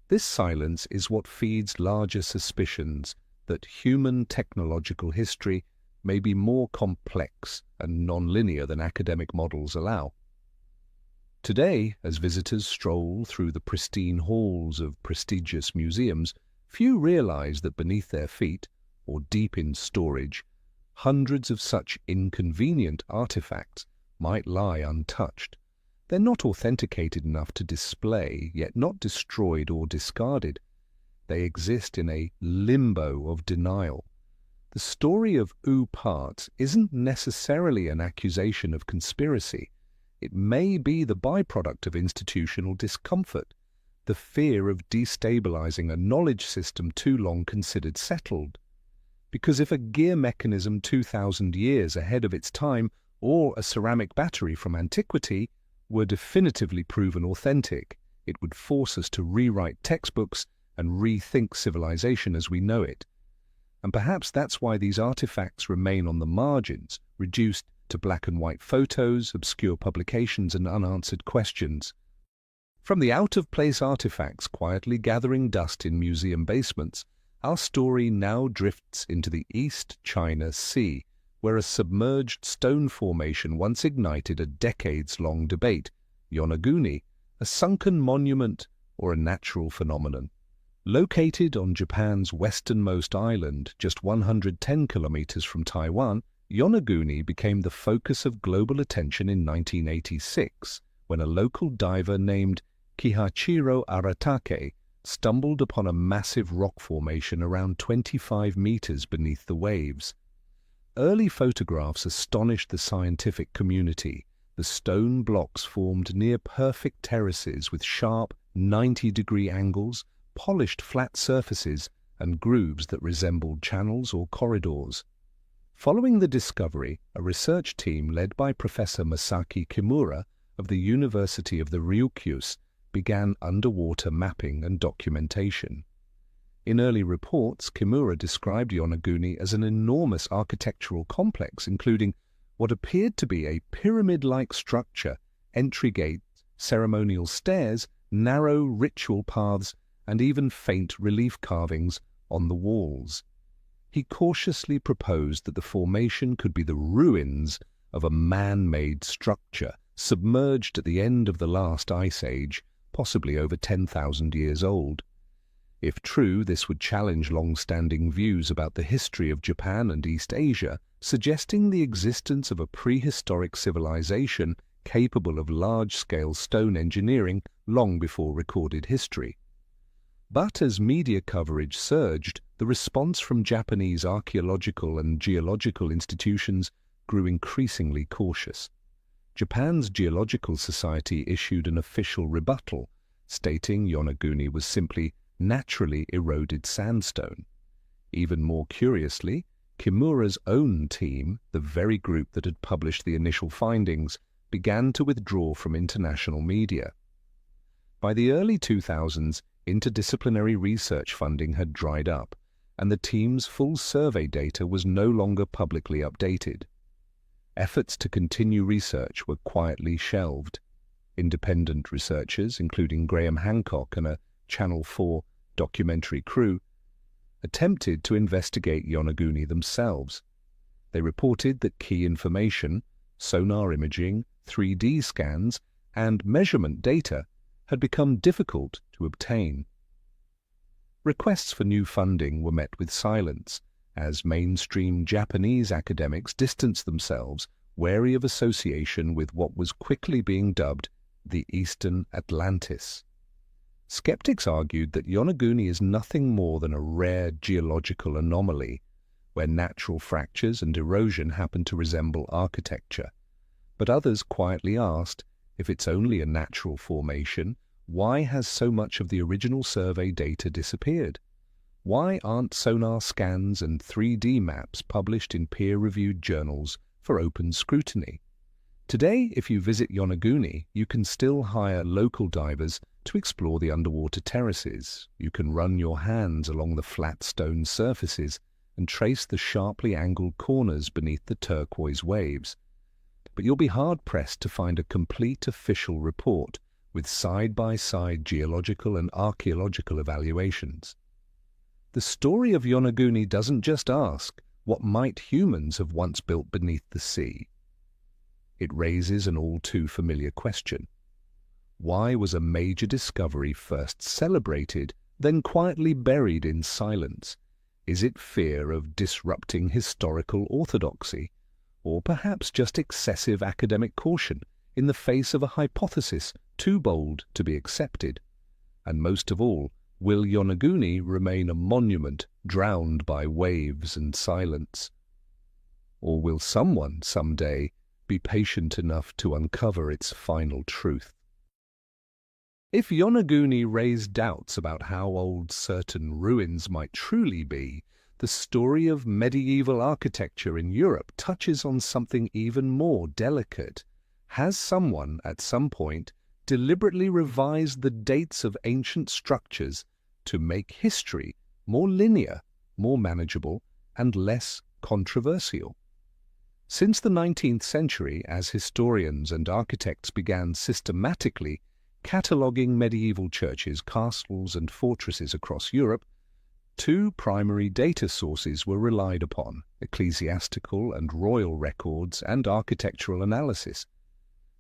This silence is what feeds larger suspicions that human technological history may be more complex and non-linear than academic models allow. Today, as visitors stroll through the pristine halls of prestigious museums, Few realize that beneath their feet, or deep in storage, hundreds of such inconvenient artifacts might lie untouched. They're not authenticated enough to display, yet not destroyed or discarded. They exist in a limbo of denial. The story of parts isn't necessarily an accusation of conspiracy. It may be the byproduct of institutional discomfort, the fear of destabilizing a knowledge system too long considered settled. Because if a gear mechanism 2,000 years ahead of its time, or a ceramic battery from antiquity, were definitively proven authentic, it would force us to rewrite textbooks and rethink civilization as we know it. And perhaps that's why these artifacts remain on the margins, reduced to black and white photos, obscure publications, and unanswered questions. From the out-of-place artifacts quietly gathering dust in museum basements, our story now drifts into the East China Sea, where a submerged stone formation once ignited a decades-long debate: Yonaguni, a sunken monument or a natural phenomenon. Located on Japan's westernmost island, just 110 kilometers from Taiwan, Yonaguni became the focus of global attention in 1986, when a local diver named Kihachiro Aratake stumbled upon a massive rock formation around 25 meters beneath the waves. Early photographs astonished the scientific community. The stone blocks formed near-perfect terraces with sharp 90-degree angles, polished flat surfaces, and grooves that resembled channels or corridors. Following the discovery, a research team led by Professor Masaki Kimura of the University of the Ryukyus began underwater mapping and documentation. In early reports, Kimura described Yonaguni as an enormous architectural complex, including what appeared to be a pyramid-like structure, entry gates, ceremonial stairs, narrow ritual paths, and even faint relief carvings on the walls. He cautiously proposed that the formation could be the ruins of a man-made structure submerged at the end of the last ice age, possibly over 10,000 years old. If true, this would challenge long-standing views about the history of Japan and East Asia, suggesting the existence of a prehistoric civilization capable of large-scale stone engineering long before recorded history. But as media coverage surged, the response from Japanese archaeological and geological institutions grew increasingly cautious. Japan's Geological Society issued an official rebuttal, stating Yonaguni was simply naturally eroded sandstone. Even more curiously, Kimura's own team, the very group that had published the initial findings, began to withdraw from international media. By the early 2000s, interdisciplinary research funding had dried up, and the team's full survey data was no longer publicly updated. Efforts to continue research were quietly shelved. Independent researchers, including Graham Hancock and a Channel 4 documentary crew, attempted to investigate Yonaguni themselves. They reported that key information, sonar imaging, 3D scans, and measurement data had become difficult to obtain. Requests for new funding were met with silence, as mainstream Japanese academics distanced themselves, wary of association with what was quickly being dubbed the Eastern Atlantis. Skeptics argued that Yonaguni is nothing more than a rare geological anomaly, where natural fractures and erosion happen to resemble architecture. But others quietly asked, if it's only a natural formation, why has so much of the original survey data disappeared? Why aren't sonar scans and 3D maps published in peer-reviewed journals for open scrutiny? Today, if you visit Yonaguni, you can still hire local divers to explore the underwater terraces. You can run your hands along the flat stone surfaces and trace the sharply angled corners beneath the turquoise waves. But you'll be hard-pressed to find a complete official report with side-by-side geological and archaeological evaluations. The story of Yonaguni doesn't just ask, what might humans have once built beneath the sea? It raises an all-too-familiar question. Why was a major discovery first celebrated then quietly buried in silence? Is it fear of disrupting historical orthodoxy, or perhaps just excessive academic caution in the face of a hypothesis too bold to be accepted? And most of all, will Yonaguni remain a monument drowned by waves and silence? Or will someone someday be patient enough to uncover its final truth? If Yonaguni raised doubts about how old certain ruins might truly be, the story of medieval architecture in Europe touches on something even more delicate. Has someone, at some point, deliberately revised the dates of ancient structures to make history more linear, more manageable, and less controversial? Since the 19th century, as historians and architects began systematically cataloguing medieval churches, castles, and fortresses across Europe, two primary data sources were relied upon: ecclesiastical and royal records and architectural analysis.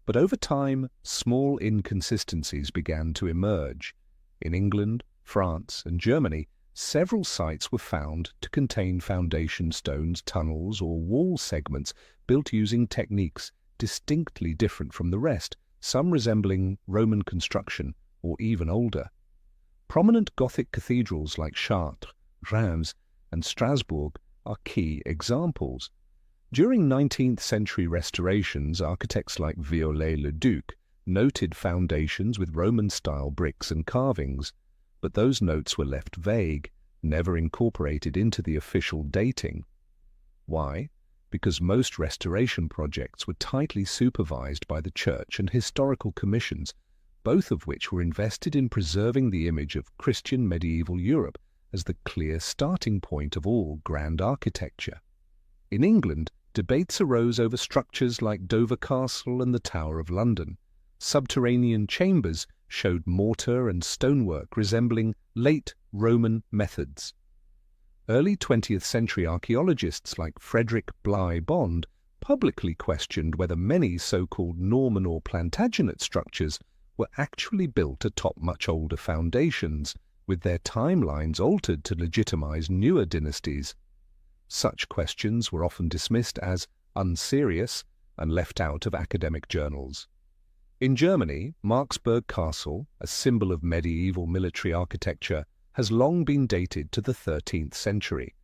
But over time, small inconsistencies began to emerge. In England, France, and Germany, several sites were found to contain foundation stones, tunnels, or wall segments built using techniques distinctly different from the rest, some resembling Roman construction or even older. Prominent Gothic cathedrals like Chartres, Reims, and Strasbourg are key examples. During 19th century restorations, architects like Viollet-le-Duc noted foundations with Roman-style bricks and carvings, but those notes were left vague, never incorporated into the official dating. Why? Because most restoration projects were tightly supervised by the church and historical commissions, both of which were invested in preserving the image of Christian medieval Europe as the clear starting point of all grand architecture. In England, debates arose over structures like Dover Castle and the Tower of London. Subterranean chambers showed mortar and stonework resembling late Roman methods. Early 20th century archaeologists like Frederick Bligh Bond publicly questioned whether many so-called Norman or Plantagenet structures were actually built atop much older foundations, with their timelines altered to legitimize newer dynasties. Such questions were often dismissed as unserious and left out of academic journals. In Germany, Marksburg Castle, a symbol of medieval military architecture, has long been dated to the 13th century.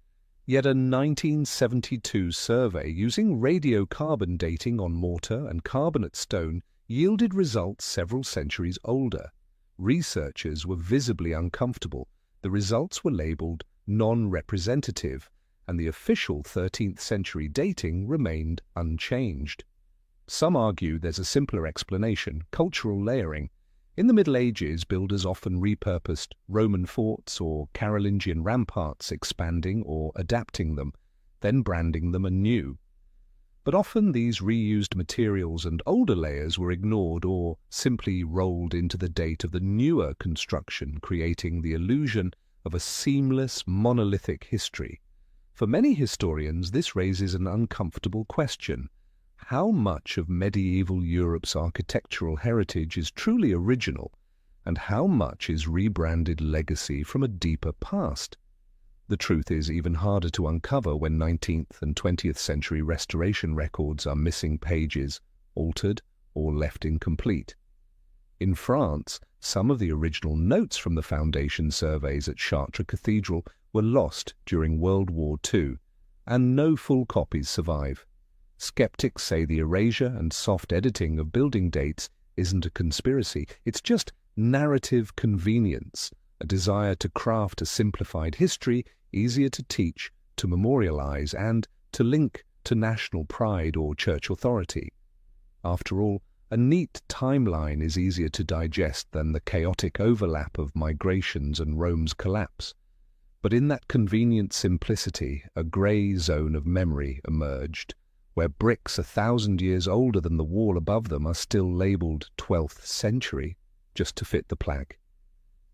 Yet a 1972 survey using radiocarbon dating on mortar and carbonate stone yielded results several centuries older. Researchers were visibly uncomfortable. The results were labeled non-representative, and the official 13th century dating remained unchanged. Some argue there's a simpler explanation: cultural layering. In the Middle Ages, builders often repurposed Roman forts or Carolingian ramparts, expanding or adapting them, then branding them anew. But often these reused materials and older layers were ignored or simply rolled into the date of the newer construction, creating the illusion of a seamless, monolithic history. For many historians, this raises an uncomfortable question: how much of medieval Europe's architectural heritage is truly original, and how much is rebranded legacy from a deeper past? The truth is even harder to uncover when 19th and 20th century restoration records are missing pages, altered, or left incomplete. In France, some of the original notes from the foundation surveys at Chartres Cathedral were lost during World War II, and no full copies survive. Skeptics say the erasure and soft editing of building dates isn't a conspiracy, it's just narrative convenience, a desire to craft a simplified history easier to teach, to memorialize, and to link to national pride or church authority. After all, a neat timeline is easier to digest than the chaotic overlap of migrations and Rome's collapse. But in that convenient simplicity, a grey zone of memory emerged, where bricks 1,000 years older than the wall above them are still labelled 12th century, just to fit the plaque.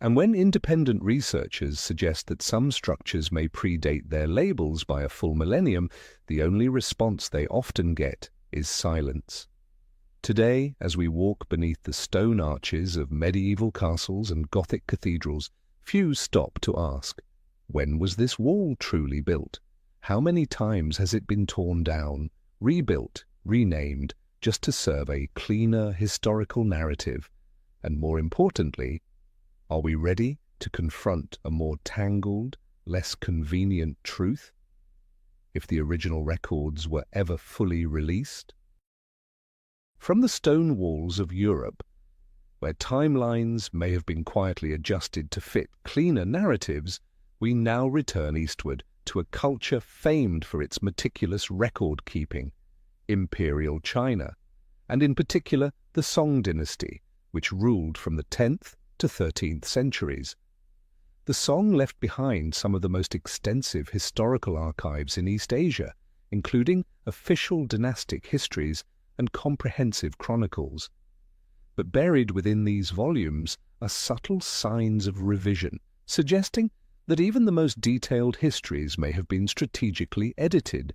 And when independent researchers suggest that some structures may predate their labels by a full millennium, the only response they often get is silence. Today, as we walk beneath the stone arches of medieval castles and Gothic cathedrals, Few stop to ask, when was this wall truly built? How many times has it been torn down, rebuilt, renamed, just to serve a cleaner historical narrative? And more importantly, are we ready to confront a more tangled, less convenient truth, if the original records were ever fully released? From the stone walls of Europe, where timelines may have been quietly adjusted to fit cleaner narratives, we now return eastward to a culture famed for its meticulous record-keeping, Imperial China, and in particular the Song dynasty, which ruled from the 10th to 13th centuries. The Song left behind some of the most extensive historical archives in East Asia, including official dynastic histories and comprehensive chronicles. But buried within these volumes are subtle signs of revision, suggesting that even the most detailed histories may have been strategically edited.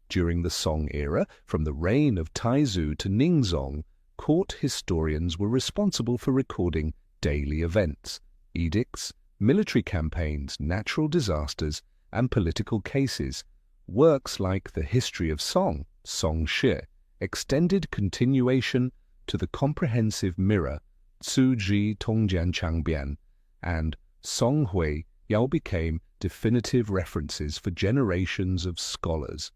During the Song era, from the reign of Taizu to Ningzong, court historians were responsible for recording daily events, edicts, military campaigns, natural disasters, and political cases. Works like the History of Song, Song Shi, extended continuation to the comprehensive mirror, Zhi Tongjian Changbian, and Song Hui Yao became definitive references for generations of scholars.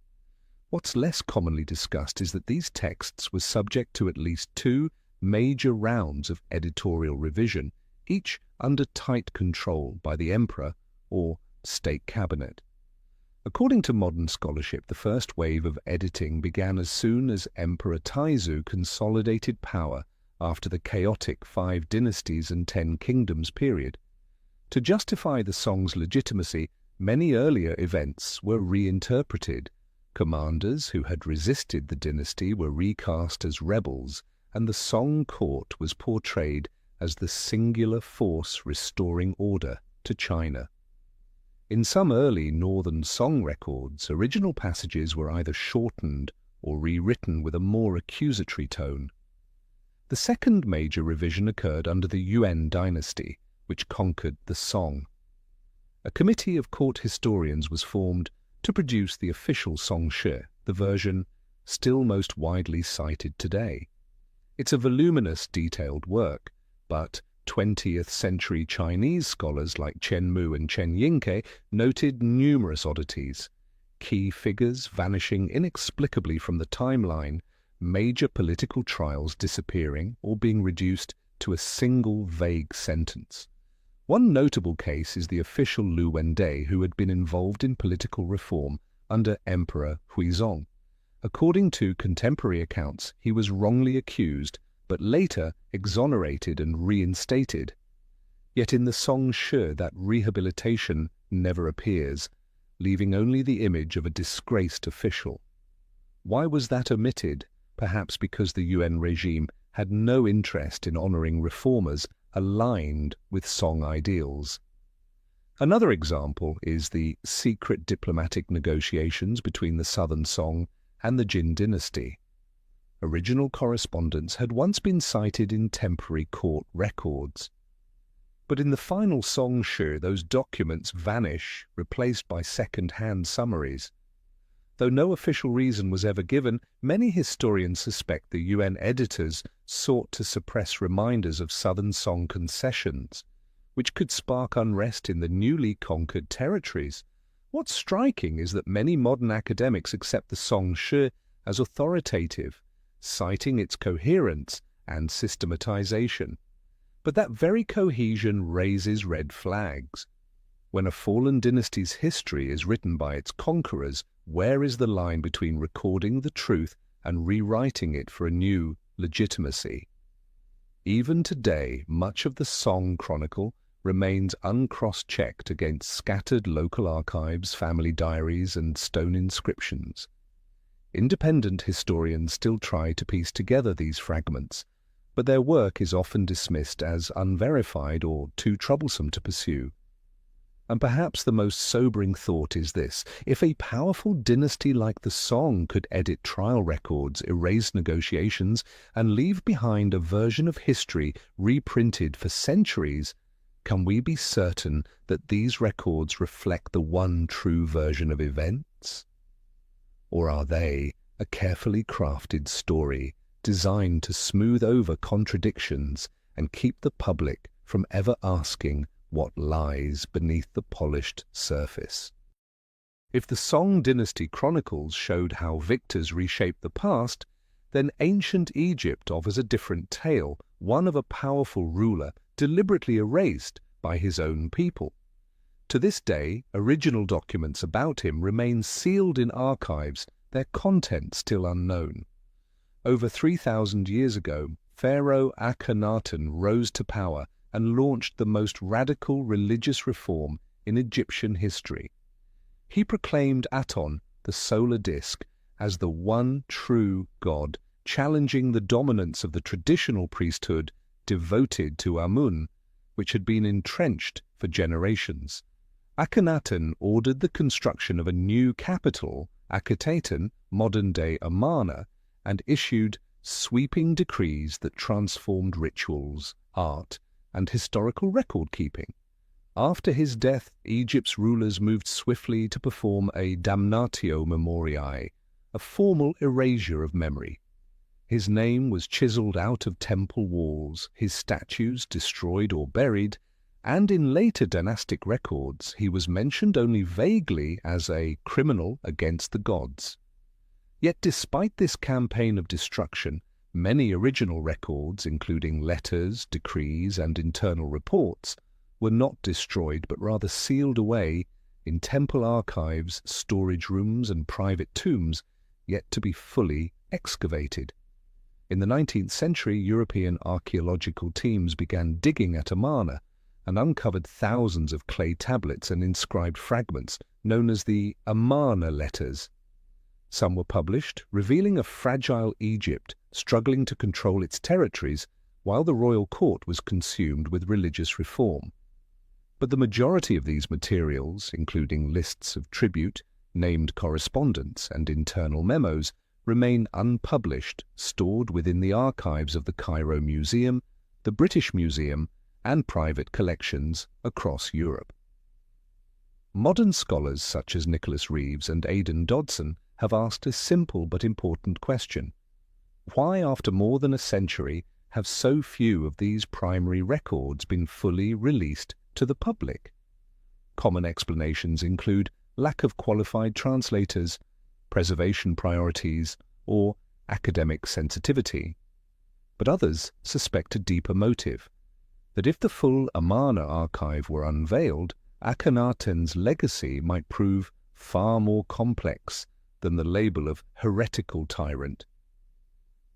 What's less commonly discussed is that these texts were subject to at least 2 major rounds of editorial revision, each under tight control by the emperor or state cabinet. According to modern scholarship, the first wave of editing began as soon as Emperor Taizu consolidated power after the chaotic 5 dynasties and 10 kingdoms period. To justify the Song's legitimacy, many earlier events were reinterpreted. Commanders who had resisted the dynasty were recast as rebels, and the Song court was portrayed as the singular force restoring order to China. In some early northern Song records, original passages were either shortened or rewritten with a more accusatory tone. The second major revision occurred under the Yuan dynasty, which conquered the Song. A committee of court historians was formed to produce the official Song Shi, the version still most widely cited today. It's a voluminous, detailed work, but 20th century Chinese scholars like Chen Mu and Chen Yingke noted numerous oddities: key figures vanishing inexplicably from the timeline, major political trials disappearing or being reduced to a single vague sentence. One notable case is the official Lu Wendei, who had been involved in political reform under Emperor Huizong. According to contemporary accounts, he was wrongly accused, but later exonerated and reinstated. Yet in the Song Shi that rehabilitation never appears, leaving only the image of a disgraced official. Why was that omitted? Perhaps because the Yuan regime had no interest in honoring reformers aligned with Song ideals. Another example is the secret diplomatic negotiations between the Southern Song and the Jin dynasty. Original correspondence had once been cited in temporary court records. But in the final Song Shi, those documents vanish, replaced by second-hand summaries. Though no official reason was ever given, many historians suspect the Yuan editors sought to suppress reminders of Southern Song concessions, which could spark unrest in the newly conquered territories. What's striking is that many modern academics accept the Song Shi as authoritative, citing its coherence and systematization. But that very cohesion raises red flags. When a fallen dynasty's history is written by its conquerors, where is the line between recording the truth and rewriting it for a new legitimacy? Even today, much of the Song Chronicle remains uncross-checked against scattered local archives, family diaries, and stone inscriptions. Independent historians still try to piece together these fragments, but their work is often dismissed as unverified or too troublesome to pursue. And perhaps the most sobering thought is this: if a powerful dynasty like the Song could edit trial records, erase negotiations, and leave behind a version of history reprinted for centuries, Can we be certain that these records reflect the one true version of events? Or are they a carefully crafted story designed to smooth over contradictions and keep the public from ever asking what lies beneath the polished surface? If the Song Dynasty chronicles showed how victors reshaped the past, then ancient Egypt offers a different tale, one of a powerful ruler deliberately erased by his own people. To this day, original documents about him remain sealed in archives, their content still unknown. Over 3,000 years ago, Pharaoh Akhenaten rose to power and launched the most radical religious reform in Egyptian history. He proclaimed Aton, the solar disk, as the one true God, challenging the dominance of the traditional priesthood devoted to Amun, which had been entrenched for generations. Akhenaten ordered the construction of a new capital, Akhetaten, modern-day Amarna, and issued sweeping decrees that transformed rituals, art, and historical record-keeping. After his death, Egypt's rulers moved swiftly to perform a damnatio memoriae, a formal erasure of memory. His name was chiseled out of temple walls, his statues destroyed or buried, and in later dynastic records he was mentioned only vaguely as a criminal against the gods. Yet despite this campaign of destruction, many original records, including letters, decrees, and internal reports, were not destroyed but rather sealed away in temple archives, storage rooms, and private tombs, yet to be fully excavated. In the 19th century, European archaeological teams began digging at Amarna and uncovered thousands of clay tablets and inscribed fragments known as the Amarna letters. Some were published, revealing a fragile Egypt struggling to control its territories while the royal court was consumed with religious reform. But the majority of these materials, including lists of tribute, named correspondence, and internal memos, remain unpublished, stored within the archives of the Cairo Museum, the British Museum, and private collections across Europe. Modern scholars such as Nicholas Reeves and Aidan Dodson have asked a simple but important question. Why, after more than a century, have so few of these primary records been fully released to the public? Common explanations include lack of qualified translators, preservation priorities, or academic sensitivity. But others suspect a deeper motive, that if the full Amarna archive were unveiled, Akhenaten's legacy might prove far more complex than the label of heretical tyrant.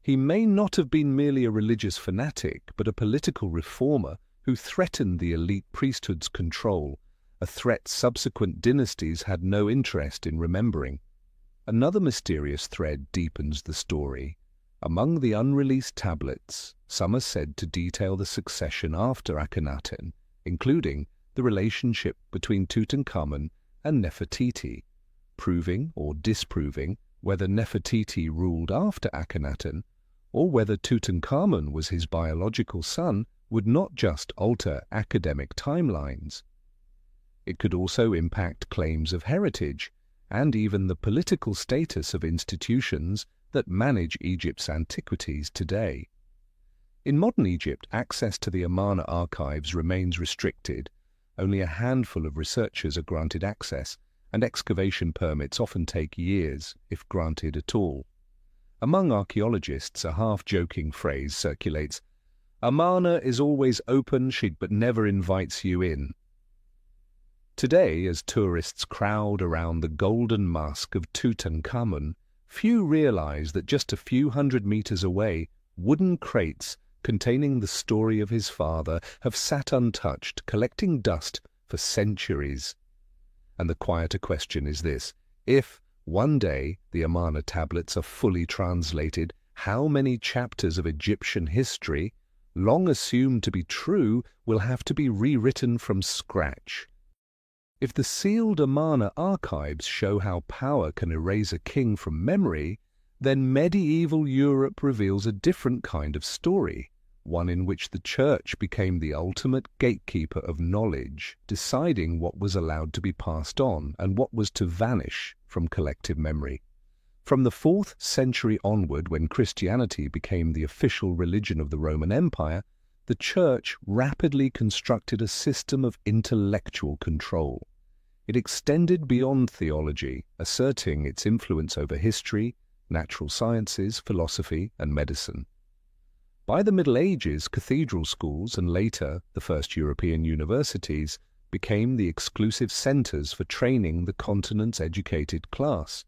He may not have been merely a religious fanatic, but a political reformer who threatened the elite priesthood's control, a threat subsequent dynasties had no interest in remembering. Another mysterious thread deepens the story. Among the unreleased tablets, some are said to detail the succession after Akhenaten, including the relationship between Tutankhamun and Nefertiti, proving or disproving whether Nefertiti ruled after Akhenaten, or whether Tutankhamun was his biological son, would not just alter academic timelines. It could also impact claims of heritage, and even the political status of institutions that manage Egypt's antiquities today. In modern Egypt, access to the Amarna archives remains restricted. Only a handful of researchers are granted access, and excavation permits often take years, if granted at all. Among archaeologists, a half-joking phrase circulates, "Amarna is always open, but never invites you in." Today, as tourists crowd around the golden mask of Tutankhamun, few realize that just a few hundred meters away, wooden crates containing the story of his father have sat untouched, collecting dust for centuries. And the quieter question is this: if, one day, the Amarna tablets are fully translated, how many chapters of Egyptian history, long assumed to be true, will have to be rewritten from scratch? If the sealed Amarna archives show how power can erase a king from memory, then medieval Europe reveals a different kind of story, one in which the Church became the ultimate gatekeeper of knowledge, deciding what was allowed to be passed on and what was to vanish from collective memory. From the 4th century onward, when Christianity became the official religion of the Roman Empire, the Church rapidly constructed a system of intellectual control. It extended beyond theology, asserting its influence over history, natural sciences, philosophy, and medicine. By the Middle Ages, cathedral schools and later the first European universities became the exclusive centers for training the continent's educated class.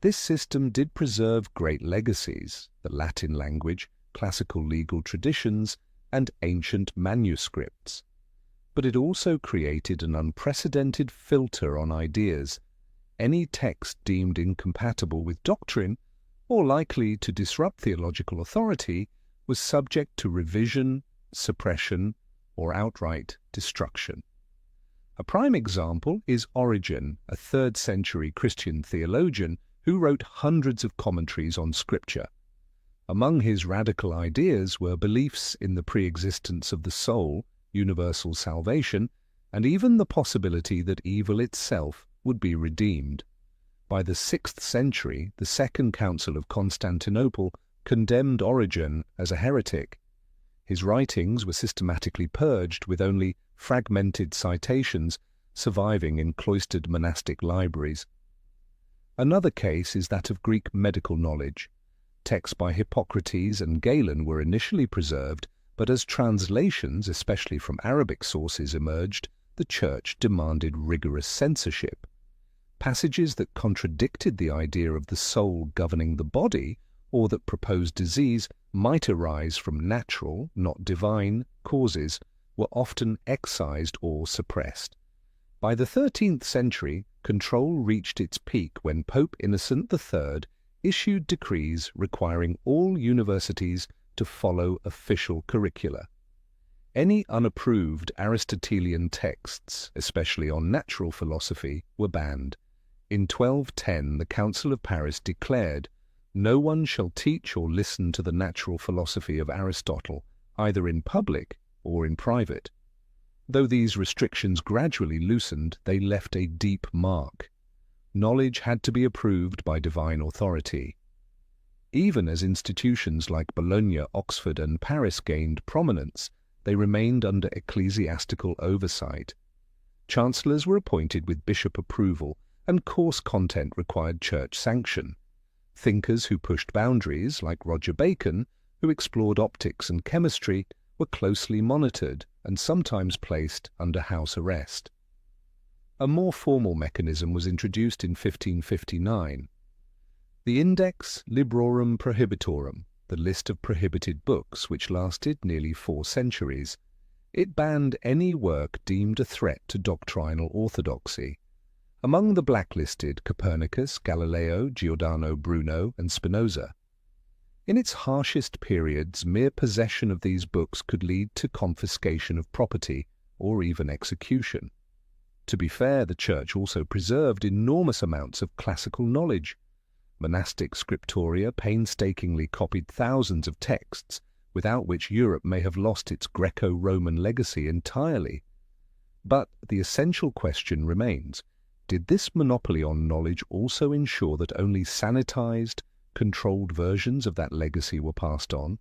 This system did preserve great legacies: the Latin language, classical legal traditions, and ancient manuscripts. But it also created an unprecedented filter on ideas. Any text deemed incompatible with doctrine or likely to disrupt theological authority was subject to revision, suppression, or outright destruction. A prime example is Origen, a 3rd century Christian theologian who wrote hundreds of commentaries on Scripture. Among his radical ideas were beliefs in the pre-existence of the soul, universal salvation, and even the possibility that evil itself would be redeemed. By the 6th century, the Second Council of Constantinople condemned Origen as a heretic. His writings were systematically purged, with only fragmented citations surviving in cloistered monastic libraries. Another case is that of Greek medical knowledge. Texts by Hippocrates and Galen were initially preserved, but as translations, especially from Arabic sources, emerged, the Church demanded rigorous censorship. Passages that contradicted the idea of the soul governing the body, or that proposed disease might arise from natural, not divine, causes, were often excised or suppressed. By the 13th century, control reached its peak when Pope Innocent III issued decrees requiring all universities to follow official curricula. Any unapproved Aristotelian texts, especially on natural philosophy, were banned. In 1210, the Council of Paris declared, "No one shall teach or listen to the natural philosophy of Aristotle, either in public or in private." Though these restrictions gradually loosened, they left a deep mark. Knowledge had to be approved by divine authority. Even as institutions like Bologna, Oxford, and Paris gained prominence, they remained under ecclesiastical oversight. Chancellors were appointed with bishop approval, and course content required church sanction. Thinkers who pushed boundaries, like Roger Bacon, who explored optics and chemistry, were closely monitored and sometimes placed under house arrest. A more formal mechanism was introduced in 1559. The Index Librorum Prohibitorum, the list of prohibited books, which lasted nearly 4 centuries. It banned any work deemed a threat to doctrinal orthodoxy. Among the blacklisted, Copernicus, Galileo, Giordano Bruno, and Spinoza. In its harshest periods, mere possession of these books could lead to confiscation of property or even execution. To be fair, the Church also preserved enormous amounts of classical knowledge. Monastic scriptoria painstakingly copied thousands of texts, without which Europe may have lost its Greco-Roman legacy entirely. But the essential question remains: did this monopoly on knowledge also ensure that only sanitized, controlled versions of that legacy were passed on?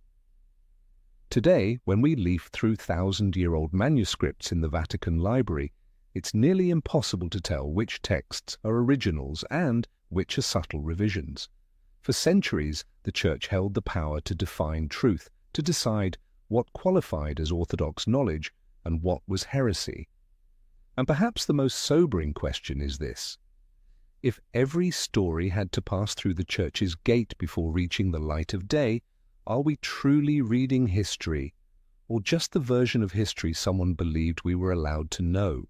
Today, when we leaf through 1,000-year-old manuscripts in the Vatican Library, it's nearly impossible to tell which texts are originals and which are subtle revisions. For centuries, the Church held the power to define truth, to decide what qualified as orthodox knowledge and what was heresy. And perhaps the most sobering question is this: if every story had to pass through the Church's gate before reaching the light of day, are we truly reading history, or just the version of history someone believed we were allowed to know?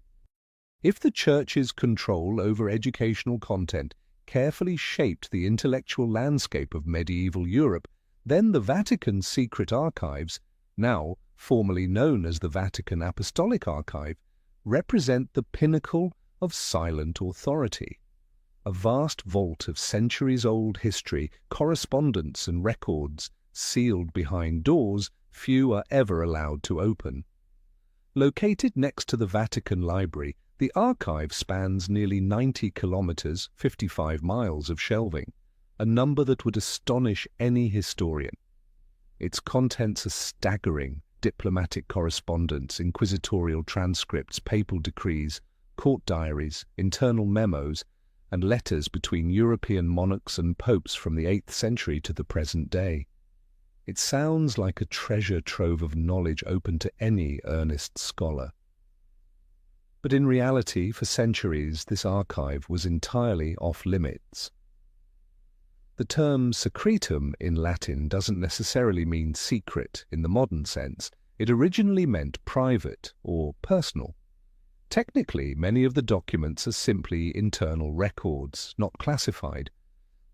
If the Church's control over educational content carefully shaped the intellectual landscape of medieval Europe, then the Vatican's secret archives, now formally known as the Vatican Apostolic Archive, represent the pinnacle of silent authority. A vast vault of centuries-old history, correspondence and records, sealed behind doors, few are ever allowed to open. Located next to the Vatican Library, the archive spans nearly 90 kilometers, 55 miles of shelving, a number that would astonish any historian. Its contents are staggering: diplomatic correspondence, inquisitorial transcripts, papal decrees, court diaries, internal memos, and letters between European monarchs and popes from the 8th century to the present day. It sounds like a treasure trove of knowledge open to any earnest scholar. But in reality, for centuries, this archive was entirely off-limits. The term secretum in Latin doesn't necessarily mean secret in the modern sense. It originally meant private or personal. Technically, many of the documents are simply internal records, not classified.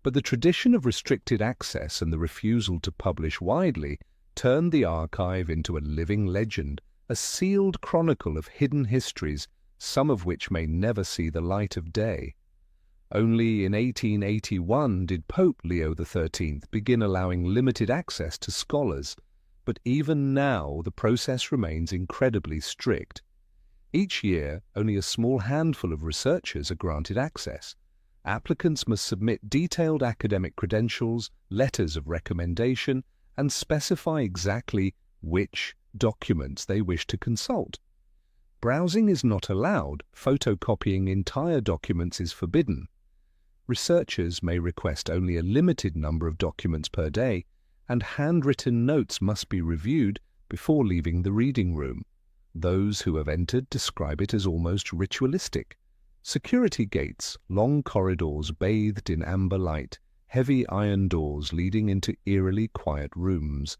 But the tradition of restricted access and the refusal to publish widely turned the archive into a living legend, a sealed chronicle of hidden histories, some of which may never see the light of day. Only in 1881 did Pope Leo XIII begin allowing limited access to scholars, but even now the process remains incredibly strict. Each year, only a small handful of researchers are granted access. Applicants must submit detailed academic credentials, letters of recommendation, and specify exactly which documents they wish to consult. Browsing is not allowed. Photocopying entire documents is forbidden. Researchers may request only a limited number of documents per day, and handwritten notes must be reviewed before leaving the reading room. Those who have entered describe it as almost ritualistic. Security gates, long corridors bathed in amber light, heavy iron doors leading into eerily quiet rooms.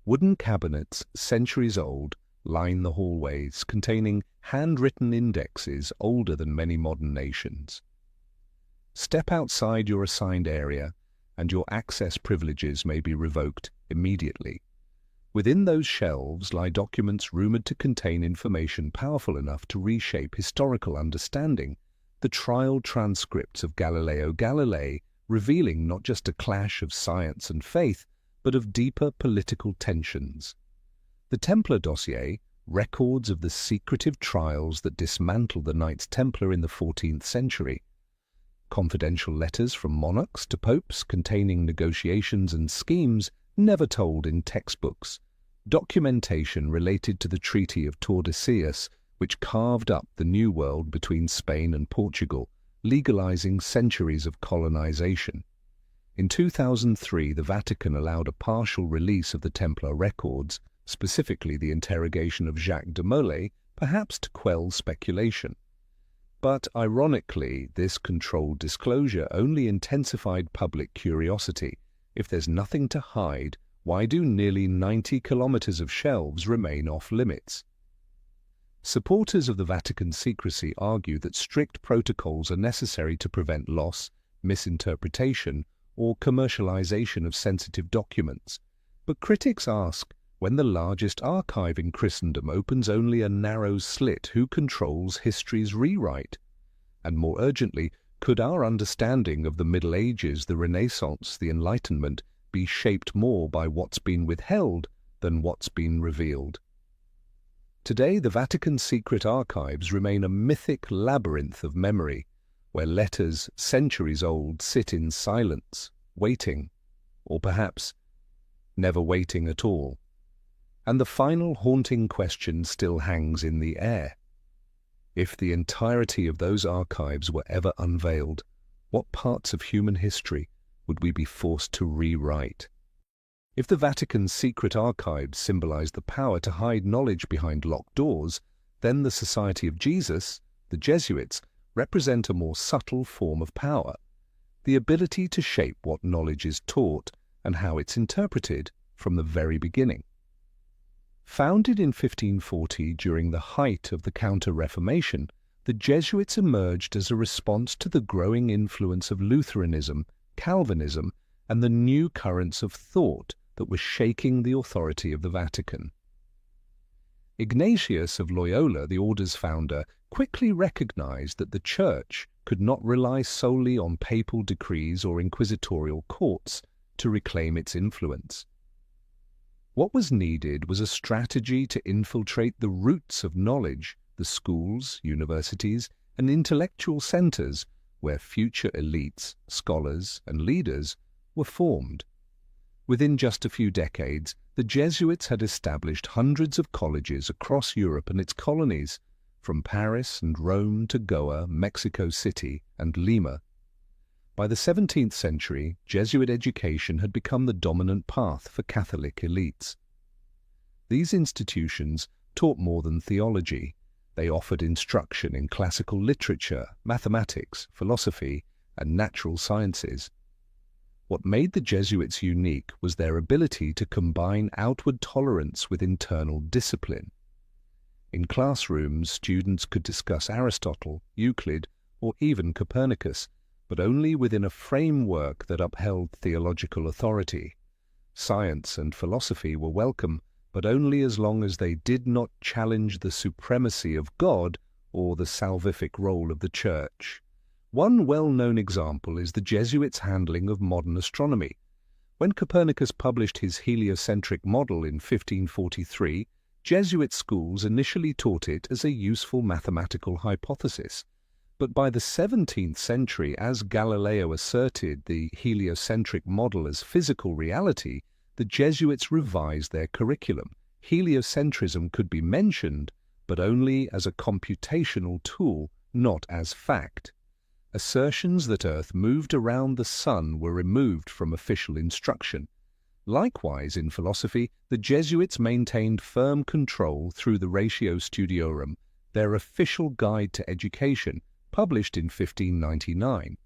Wooden cabinets, centuries old, line the hallways, containing handwritten indexes older than many modern nations. Step outside your assigned area, and your access privileges may be revoked immediately. Within those shelves lie documents rumored to contain information powerful enough to reshape historical understanding, the trial transcripts of Galileo Galilei, revealing not just a clash of science and faith, but of deeper political tensions. The Templar dossier, records of the secretive trials that dismantled the Knights Templar in the 14th century. Confidential letters from monarchs to popes containing negotiations and schemes never told in textbooks. Documentation related to the Treaty of Tordesillas, which carved up the New World between Spain and Portugal, legalizing centuries of colonization. In 2003, the Vatican allowed a partial release of the Templar records, specifically the interrogation of Jacques de Molay, perhaps to quell speculation. But ironically, this controlled disclosure only intensified public curiosity. If there's nothing to hide, why do nearly 90 kilometers of shelves remain off-limits? Supporters of the Vatican's secrecy argue that strict protocols are necessary to prevent loss, misinterpretation, or commercialization of sensitive documents. But critics ask, when the largest archive in Christendom opens only a narrow slit, who controls history's rewrite? And more urgently, could our understanding of the Middle Ages, the Renaissance, the Enlightenment be shaped more by what's been withheld than what's been revealed? Today, the Vatican's secret archives remain a mythic labyrinth of memory, where letters centuries old sit in silence, waiting, or perhaps never waiting at all. And the final haunting question still hangs in the air. If the entirety of those archives were ever unveiled, what parts of human history would we be forced to rewrite? If the Vatican's secret archives symbolize the power to hide knowledge behind locked doors, then the Society of Jesus, the Jesuits, represent a more subtle form of power, the ability to shape what knowledge is taught and how it's interpreted from the very beginning. Founded in 1540 during the height of the Counter-Reformation, the Jesuits emerged as a response to the growing influence of Lutheranism, Calvinism, and the new currents of thought that were shaking the authority of the Vatican. Ignatius of Loyola, the order's founder, quickly recognized that the Church could not rely solely on papal decrees or inquisitorial courts to reclaim its influence. What was needed was a strategy to infiltrate the roots of knowledge, the schools, universities, and intellectual centers where future elites, scholars, and leaders were formed. Within just a few decades, the Jesuits had established hundreds of colleges across Europe and its colonies, from Paris and Rome to Goa, Mexico City, and Lima. By the 17th century, Jesuit education had become the dominant path for Catholic elites. These institutions taught more than theology. They offered instruction in classical literature, mathematics, philosophy, and natural sciences. What made the Jesuits unique was their ability to combine outward tolerance with internal discipline. In classrooms, students could discuss Aristotle, Euclid, or even Copernicus, but only within a framework that upheld theological authority. Science and philosophy were welcome, but only as long as they did not challenge the supremacy of God or the salvific role of the Church. One well-known example is the Jesuits' handling of modern astronomy. When Copernicus published his heliocentric model in 1543, Jesuit schools initially taught it as a useful mathematical hypothesis. But by the 17th century, as Galileo asserted the heliocentric model as physical reality, the Jesuits revised their curriculum. Heliocentrism could be mentioned, but only as a computational tool, not as fact. Assertions that Earth moved around the Sun were removed from official instruction. Likewise, in philosophy, the Jesuits maintained firm control through the Ratio Studiorum, their official guide to education, published in 1599.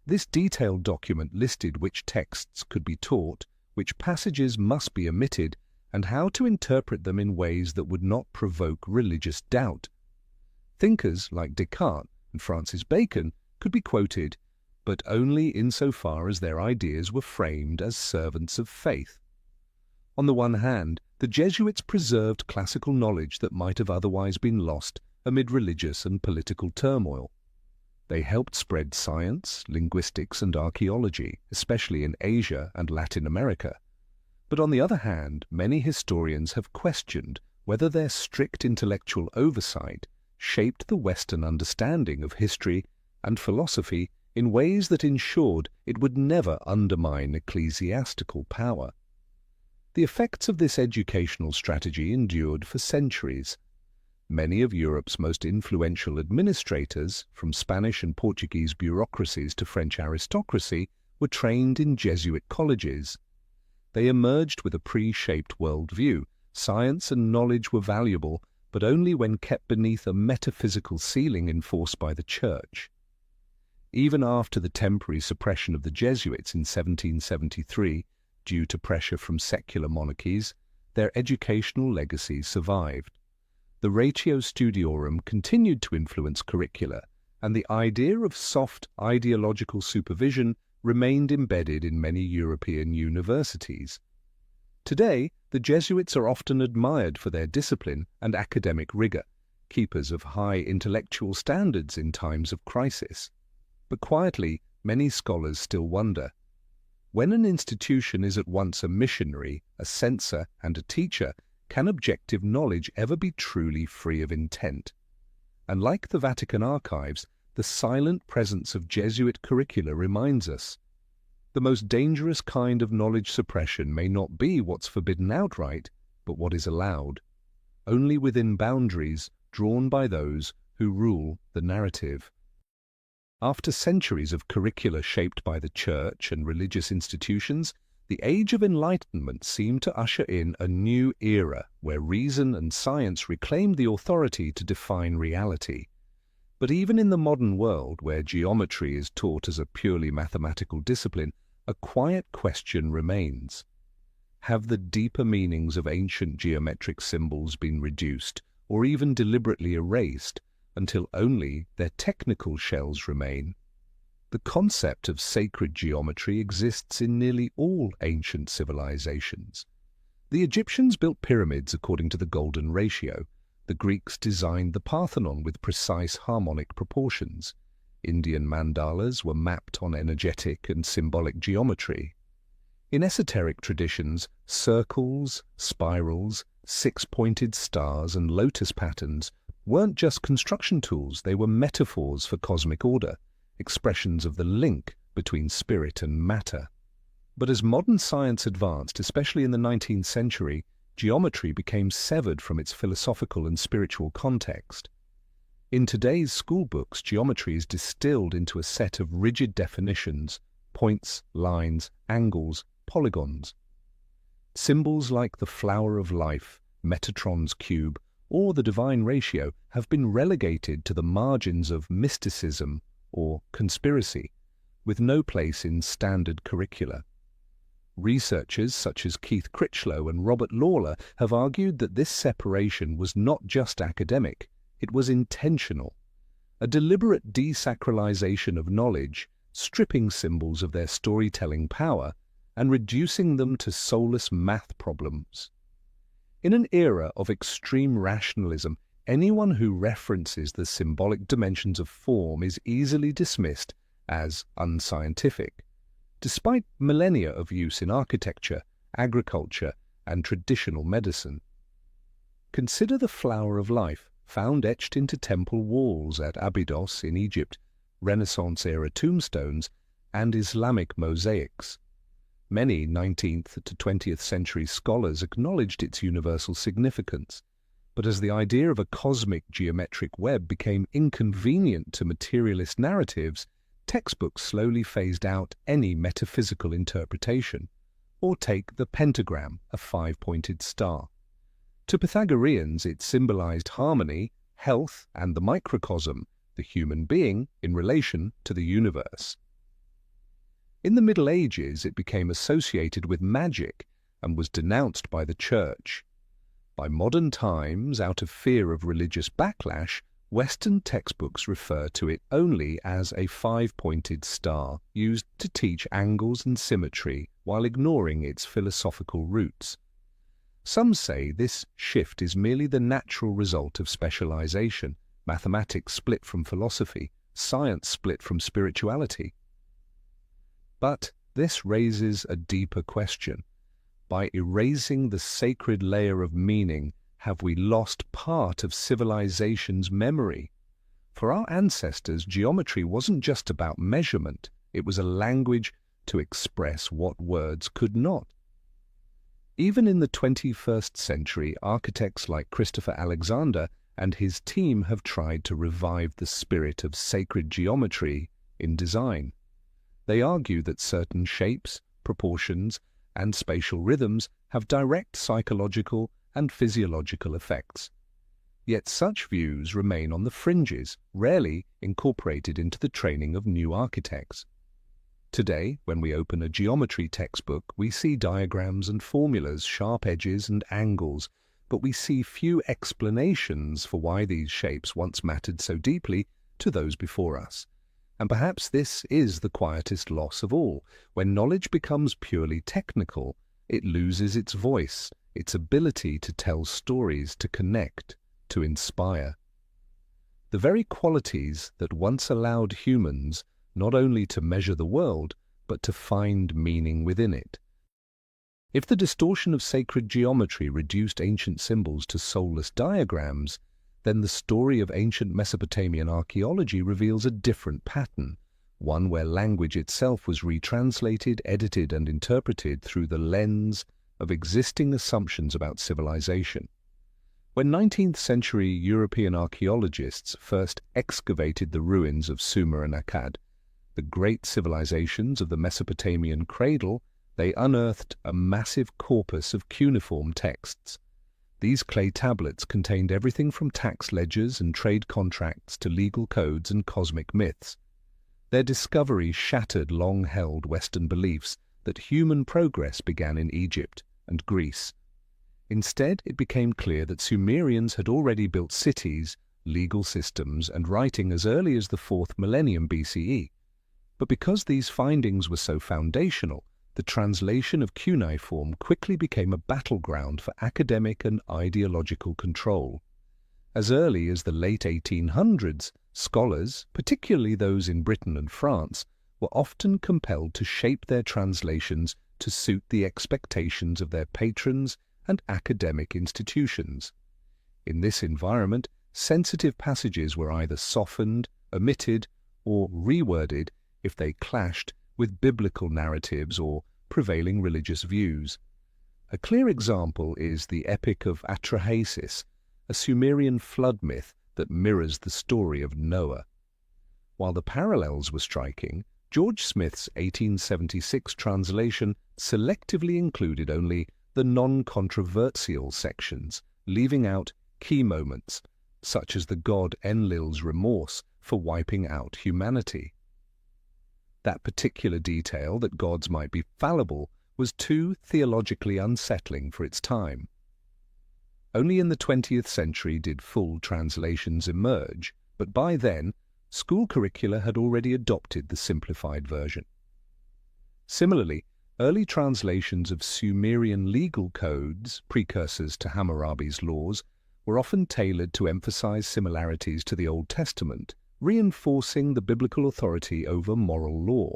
This detailed document listed which texts could be taught, which passages must be omitted, and how to interpret them in ways that would not provoke religious doubt. Thinkers like Descartes and Francis Bacon could be quoted, but only insofar as their ideas were framed as servants of faith. On the one hand, the Jesuits preserved classical knowledge that might have otherwise been lost amid religious and political turmoil. They helped spread science, linguistics, and archaeology, especially in Asia and Latin America. But on the other hand, many historians have questioned whether their strict intellectual oversight shaped the Western understanding of history and philosophy in ways that ensured it would never undermine ecclesiastical power. The effects of this educational strategy endured for centuries. Many of Europe's most influential administrators, from Spanish and Portuguese bureaucracies to French aristocracy, were trained in Jesuit colleges. They emerged with a pre-shaped worldview. Science and knowledge were valuable, but only when kept beneath a metaphysical ceiling enforced by the Church. Even after the temporary suppression of the Jesuits in 1773, due to pressure from secular monarchies, their educational legacy survived. The Ratio Studiorum continued to influence curricula, and the idea of soft ideological supervision remained embedded in many European universities. Today, the Jesuits are often admired for their discipline and academic rigor, keepers of high intellectual standards in times of crisis. But quietly, many scholars still wonder, when an institution is at once a missionary, a censor, and a teacher, can objective knowledge ever be truly free of intent? And like the Vatican archives, the silent presence of Jesuit curricula reminds us, the most dangerous kind of knowledge suppression may not be what's forbidden outright, but what is allowed, only within boundaries drawn by those who rule the narrative. After centuries of curricula shaped by the Church and religious institutions, the Age of Enlightenment seemed to usher in a new era where reason and science reclaimed the authority to define reality. But even in the modern world, where geometry is taught as a purely mathematical discipline, a quiet question remains. Have the deeper meanings of ancient geometric symbols been reduced, or even deliberately erased, until only their technical shells remain? The concept of sacred geometry exists in nearly all ancient civilizations. The Egyptians built pyramids according to the golden ratio. The Greeks designed the Parthenon with precise harmonic proportions. Indian mandalas were mapped on energetic and symbolic geometry. In esoteric traditions, Circles, spirals, six-pointed stars, and lotus patterns weren't just construction tools, they were metaphors for cosmic order, expressions of the link between spirit and matter. But as modern science advanced, especially in the 19th century, geometry became severed from its philosophical and spiritual context. In today's schoolbooks, geometry is distilled into a set of rigid definitions: points, lines, angles, polygons. Symbols like the flower of life, Metatron's cube, or the divine ratio have been relegated to the margins of mysticism or conspiracy, with no place in standard curricula. Researchers such as Keith Critchlow and Robert Lawler have argued that this separation was not just academic, it was intentional, a deliberate desacralization of knowledge, stripping symbols of their storytelling power and reducing them to soulless math problems. In an era of extreme rationalism, anyone who references the symbolic dimensions of form is easily dismissed as unscientific, despite millennia of use in architecture, agriculture, and traditional medicine. Consider the flower of life, found etched into temple walls at Abydos in Egypt, Renaissance-era tombstones, and Islamic mosaics. Many 19th to 20th century scholars acknowledged its universal significance, but as the idea of a cosmic geometric web became inconvenient to materialist narratives, textbooks slowly phased out any metaphysical interpretation. Or take the pentagram, a five-pointed star. To Pythagoreans, it symbolized harmony, health, and the microcosm, the human being, in relation to the universe. In the Middle Ages, it became associated with magic and was denounced by the Church. By modern times, out of fear of religious backlash, Western textbooks refer to it only as a five-pointed star, used to teach angles and symmetry while ignoring its philosophical roots. Some say this shift is merely the natural result of specialization, mathematics split from philosophy, science split from spirituality. But this raises a deeper question. By erasing the sacred layer of meaning, have we lost part of civilization's memory? For our ancestors, geometry wasn't just about measurement, it was a language to express what words could not. Even in the 21st century, architects like Christopher Alexander and his team have tried to revive the spirit of sacred geometry in design. They argue that certain shapes, proportions, and spatial rhythms have direct psychological and physiological effects. Yet such views remain on the fringes, rarely incorporated into the training of new architects. Today, when we open a geometry textbook, we see diagrams and formulas, sharp edges and angles, but we see few explanations for why these shapes once mattered so deeply to those before us. And perhaps this is the quietest loss of all. When knowledge becomes purely technical, it loses its voice, its ability to tell stories, to connect, to inspire. The very qualities that once allowed humans not only to measure the world, but to find meaning within it. If the distortion of sacred geometry reduced ancient symbols to soulless diagrams, then the story of ancient Mesopotamian archaeology reveals a different pattern, one where language itself was retranslated, edited, and interpreted through the lens of existing assumptions about civilization. When 19th century European archaeologists first excavated the ruins of Sumer and Akkad, the great civilizations of the Mesopotamian cradle, they unearthed a massive corpus of cuneiform texts. These clay tablets contained everything from tax ledgers and trade contracts to legal codes and cosmic myths. Their discovery shattered long-held Western beliefs that human progress began in Egypt and Greece. Instead, it became clear that Sumerians had already built cities, legal systems, and writing as early as the 4th millennium BCE. But because these findings were so foundational, the translation of cuneiform quickly became a battleground for academic and ideological control. As early as the late 1800s, scholars, particularly those in Britain and France, were often compelled to shape their translations to suit the expectations of their patrons and academic institutions. In this environment, sensitive passages were either softened, omitted, or reworded if they clashed with biblical narratives or prevailing religious views. A clear example is the Epic of Atrahasis, a Sumerian flood myth that mirrors the story of Noah. While the parallels were striking, George Smith's 1876 translation selectively included only the non-controversial sections, leaving out key moments, such as the god Enlil's remorse for wiping out humanity. That particular detail, that gods might be fallible, was too theologically unsettling for its time. Only in the 20th century did full translations emerge, but by then, school curricula had already adopted the simplified version. Similarly, early translations of Sumerian legal codes, precursors to Hammurabi's laws, were often tailored to emphasize similarities to the Old Testament, reinforcing the biblical authority over moral law.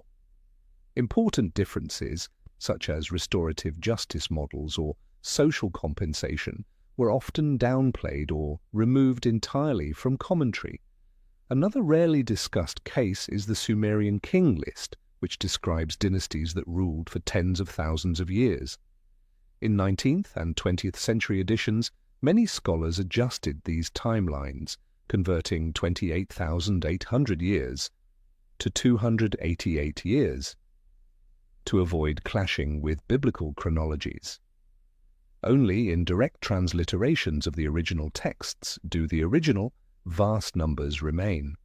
Important differences, such as restorative justice models or social compensation, were often downplayed or removed entirely from commentary. Another rarely discussed case is the Sumerian king list, which describes dynasties that ruled for tens of thousands of years. In 19th and 20th century editions, many scholars adjusted these timelines, converting 28,800 years to 288 years, to avoid clashing with biblical chronologies. Only in direct transliterations of the original texts do the original, vast numbers remain.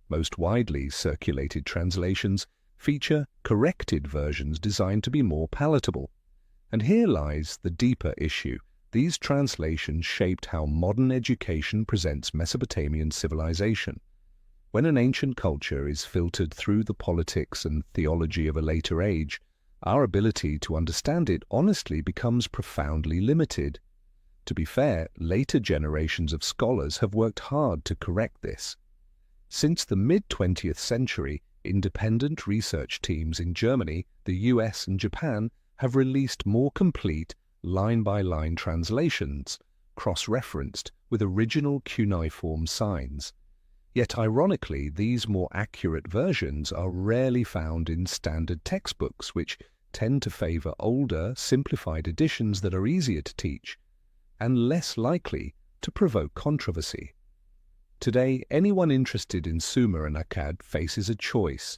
Most widely circulated translations feature corrected versions designed to be more palatable. And here lies the deeper issue. These translations shaped how modern education presents Mesopotamian civilization. When an ancient culture is filtered through the politics and theology of a later age, our ability to understand it honestly becomes profoundly limited. To be fair, later generations of scholars have worked hard to correct this. Since the mid-20th century, independent research teams in Germany, the US, and Japan have released more complete, line-by-line translations, cross-referenced with original cuneiform signs. Yet ironically, these more accurate versions are rarely found in standard textbooks, which tend to favor older, simplified editions that are easier to teach and less likely to provoke controversy. Today, anyone interested in Sumer and Akkad faces a choice: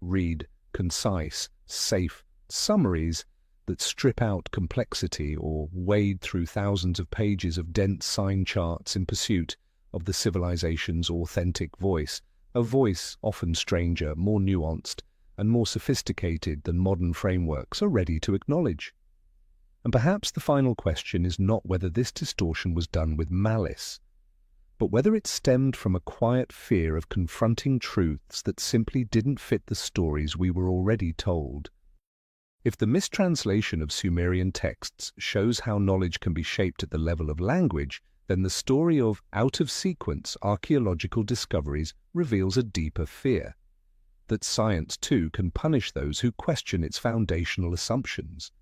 read concise, safe summaries that strip out complexity, or wade through thousands of pages of dense sign charts in pursuit of the civilization's authentic voice, a voice often stranger, more nuanced, and more sophisticated than modern frameworks are ready to acknowledge. And perhaps the final question is not whether this distortion was done with malice, but whether it stemmed from a quiet fear of confronting truths that simply didn't fit the stories we were already told. If the mistranslation of Sumerian texts shows how knowledge can be shaped at the level of language, then the story of out-of-sequence archaeological discoveries reveals a deeper fear: that science too can punish those who question its foundational assumptions.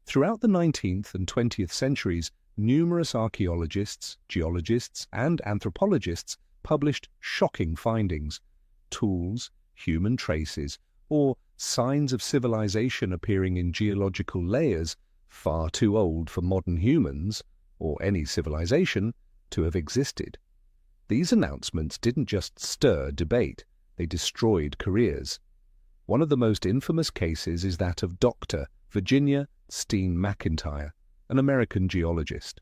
Throughout the 19th and 20th centuries, numerous archaeologists, geologists, and anthropologists published shocking findings: tools, human traces, or signs of civilization appearing in geological layers far too old for modern humans, or any civilization, to have existed. These announcements didn't just stir debate, they destroyed careers. One of the most infamous cases is that of Dr. Virginia Steen McIntyre, an American geologist.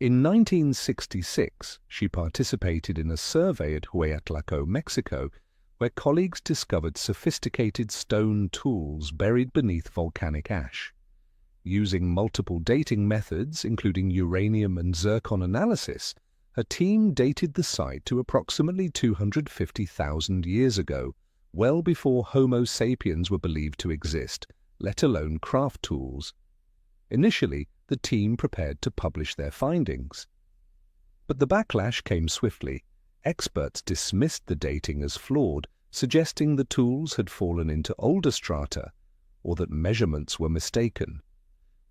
In 1966, she participated in a survey at Hueyatlaco, Mexico, where colleagues discovered sophisticated stone tools buried beneath volcanic ash. Using multiple dating methods, including uranium and zircon analysis, her team dated the site to approximately 250,000 years ago, well before Homo sapiens were believed to exist, let alone craft tools. Initially, the team prepared to publish their findings. But the backlash came swiftly. Experts dismissed the dating as flawed, suggesting the tools had fallen into older strata, or that measurements were mistaken.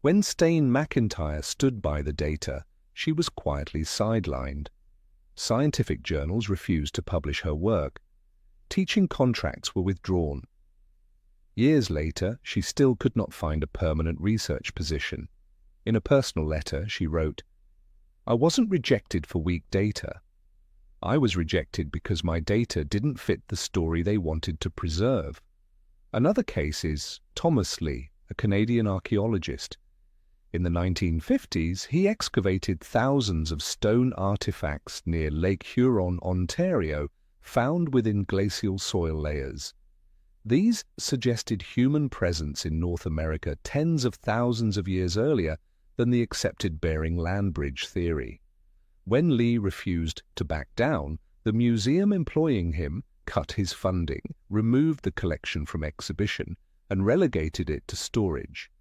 When Stain McIntyre stood by the data, she was quietly sidelined. Scientific journals refused to publish her work. Teaching contracts were withdrawn. Years later, she still could not find a permanent research position. In a personal letter, she wrote, "I wasn't rejected for weak data. I was rejected because my data didn't fit the story they wanted to preserve." Another case is Thomas Lee, a Canadian archaeologist. In the 1950s, he excavated thousands of stone artifacts near Lake Huron, Ontario, found within glacial soil layers. These suggested human presence in North America tens of thousands of years earlier than the accepted Bering Land Bridge theory. When Lee refused to back down, the museum employing him cut his funding, removed the collection from exhibition, and relegated it to storage.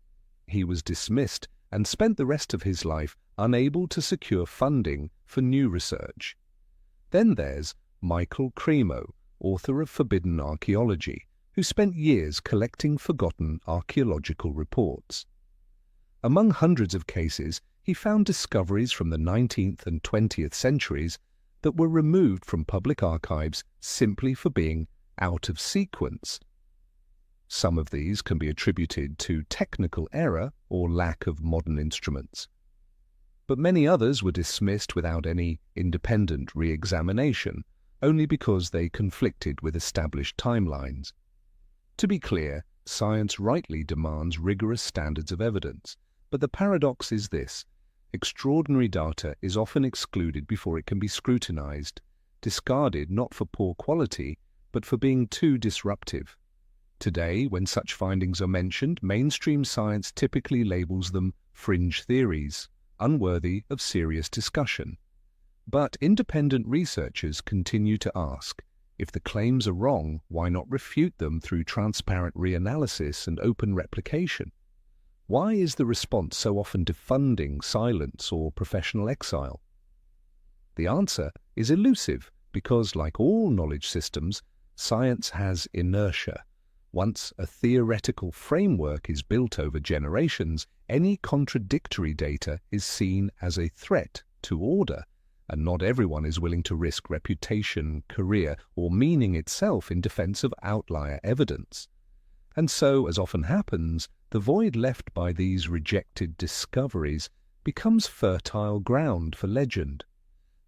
He was dismissed and spent the rest of his life unable to secure funding for new research. Then there's Michael Cremo, author of Forbidden Archaeology, who spent years collecting forgotten archaeological reports. Among hundreds of cases, he found discoveries from the 19th and 20th centuries that were removed from public archives simply for being out of sequence. Some of these can be attributed to technical error or lack of modern instruments. But many others were dismissed without any independent re-examination, only because they conflicted with established timelines. To be clear, science rightly demands rigorous standards of evidence, but the paradox is this: extraordinary data is often excluded before it can be scrutinized, discarded not for poor quality, but for being too disruptive. Today, when such findings are mentioned, mainstream science typically labels them fringe theories, unworthy of serious discussion. But independent researchers continue to ask, if the claims are wrong, why not refute them through transparent reanalysis and open replication? Why is the response so often defunding, silence, or professional exile? The answer is elusive because, like all knowledge systems, science has inertia. Once a theoretical framework is built over generations, any contradictory data is seen as a threat to order, and not everyone is willing to risk reputation, career, or meaning itself in defense of outlier evidence. And so, as often happens, the void left by these rejected discoveries becomes fertile ground for legend.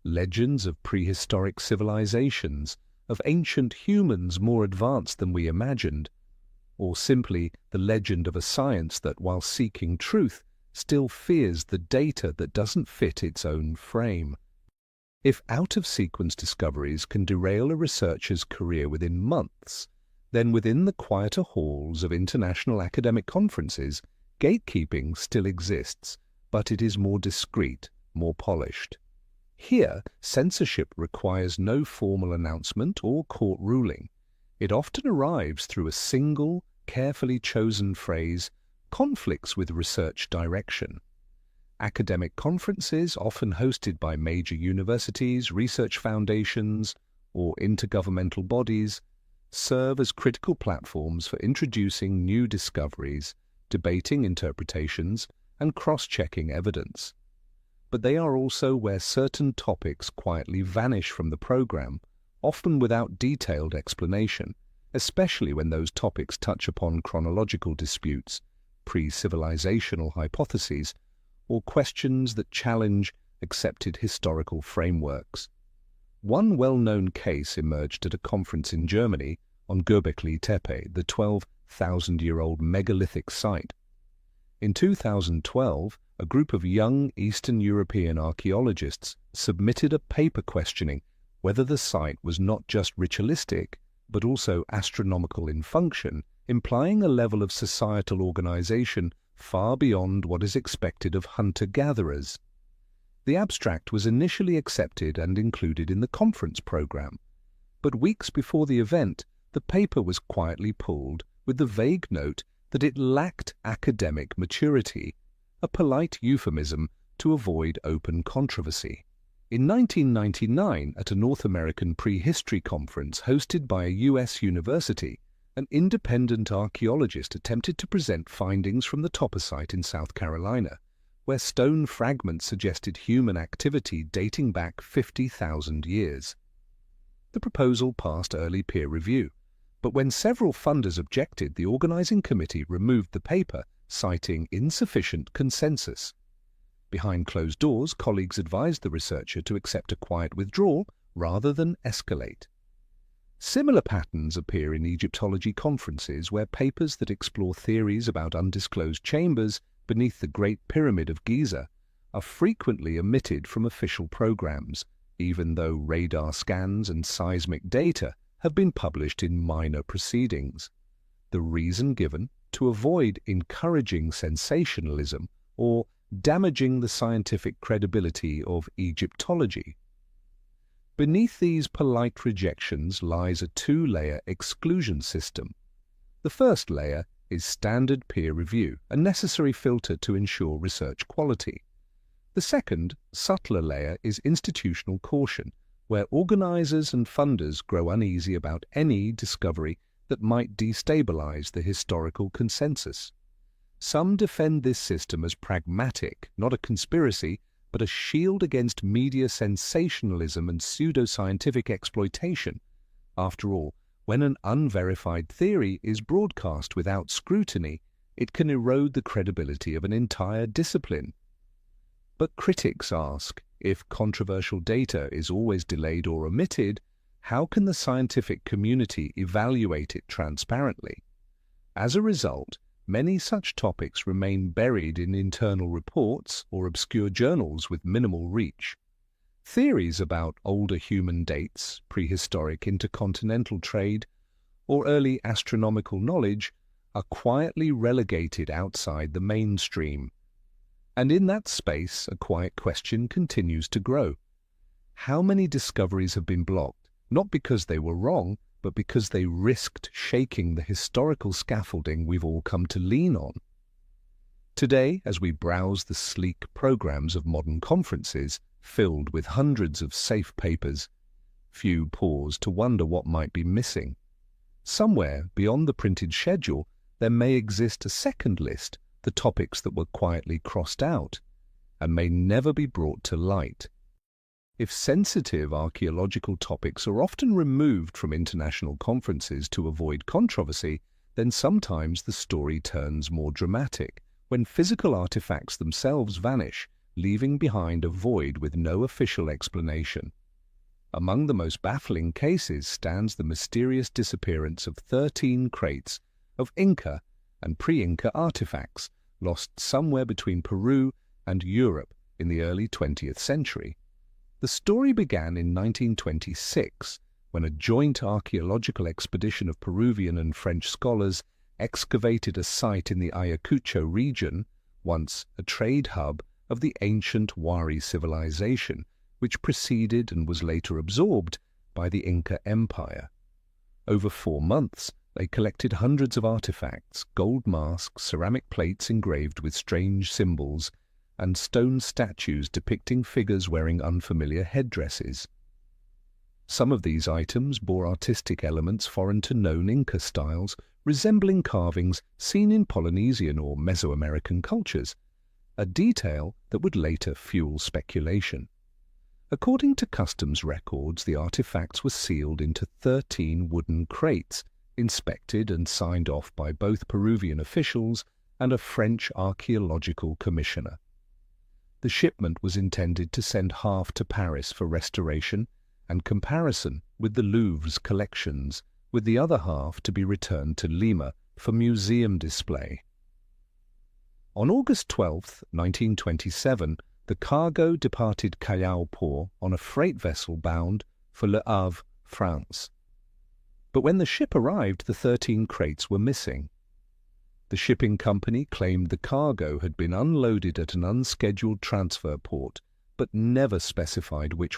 Legends of prehistoric civilizations, of ancient humans more advanced than we imagined, or simply the legend of a science that, while seeking truth, still fears the data that doesn't fit its own frame. If out-of-sequence discoveries can derail a researcher's career within months, then within the quieter halls of international academic conferences, gatekeeping still exists, but it is more discreet, more polished. Here, censorship requires no formal announcement or court ruling. It often arrives through a single, carefully chosen phrase, conflicts with research direction. Academic conferences, often hosted by major universities, research foundations, or intergovernmental bodies, serve as critical platforms for introducing new discoveries, debating interpretations, and cross-checking evidence. But they are also where certain topics quietly vanish from the program, often without detailed explanation, especially when those topics touch upon chronological disputes, pre-civilizational hypotheses, or questions that challenge accepted historical frameworks. One well-known case emerged at a conference in Germany on Göbekli Tepe, the 12,000-year-old megalithic site. In 2012, a group of young Eastern European archaeologists submitted a paper questioning whether the site was not just ritualistic, but also astronomical in function, implying a level of societal organization far beyond what is expected of hunter-gatherers. The abstract was initially accepted and included in the conference program, but weeks before the event, the paper was quietly pulled with the vague note that it lacked academic maturity, a polite euphemism to avoid open controversy. In 1999, at a North American prehistory conference hosted by a U.S. university, an independent archaeologist attempted to present findings from the Topper site in South Carolina, where stone fragments suggested human activity dating back 50,000 years. The proposal passed early peer review, but when several funders objected, the organizing committee removed the paper, citing insufficient consensus. Behind closed doors, colleagues advised the researcher to accept a quiet withdrawal rather than escalate. Similar patterns appear in Egyptology conferences, where papers that explore theories about undisclosed chambers beneath the Great Pyramid of Giza are frequently omitted from official programs, even though radar scans and seismic data have been published in minor proceedings. The reason given: to avoid encouraging sensationalism or damaging the scientific credibility of Egyptology. Beneath these polite rejections lies a two-layer exclusion system. The first layer is standard peer review, a necessary filter to ensure research quality. The second, subtler layer is institutional caution, where organizers and funders grow uneasy about any discovery that might destabilize the historical consensus. Some defend this system as pragmatic, not a conspiracy, but a shield against media sensationalism and pseudoscientific exploitation. After all, when an unverified theory is broadcast without scrutiny, it can erode the credibility of an entire discipline. But critics ask, if controversial data is always delayed or omitted, how can the scientific community evaluate it transparently? As a result, many such topics remain buried in internal reports or obscure journals with minimal reach. Theories about older human dates, prehistoric intercontinental trade, or early astronomical knowledge are quietly relegated outside the mainstream. And in that space, a quiet question continues to grow. How many discoveries have been blocked, not because they were wrong, but because they risked shaking the historical scaffolding we've all come to lean on? Today, as we browse the sleek programs of modern conferences, filled with hundreds of safe papers, few pause to wonder what might be missing. Somewhere beyond the printed schedule, there may exist a second list, the topics that were quietly crossed out, and may never be brought to light. If sensitive archaeological topics are often removed from international conferences to avoid controversy, then sometimes the story turns more dramatic, when physical artifacts themselves vanish, leaving behind a void with no official explanation. Among the most baffling cases stands the mysterious disappearance of 13 crates of Inca and pre-Inca artifacts lost somewhere between Peru and Europe in the early 20th century. The story began in 1926, when a joint archaeological expedition of Peruvian and French scholars excavated a site in the Ayacucho region, once a trade hub of the ancient Wari civilization, which preceded and was later absorbed by the Inca Empire. Over 4 months, they collected hundreds of artifacts, gold masks, ceramic plates engraved with strange symbols, and stone statues depicting figures wearing unfamiliar headdresses. Some of these items bore artistic elements foreign to known Inca styles, resembling carvings seen in Polynesian or Mesoamerican cultures, a detail that would later fuel speculation. According to customs records, the artifacts were sealed into 13 wooden crates, inspected and signed off by both Peruvian officials and a French archaeological commissioner. The shipment was intended to send half to Paris for restoration and comparison with the Louvre's collections, with the other half to be returned to Lima for museum display. On August 12, 1927, the cargo departed Callao port on a freight vessel bound for Le Havre, France. But when the ship arrived, the 13 crates were missing. The shipping company claimed the cargo had been unloaded at an unscheduled transfer port, but never specified which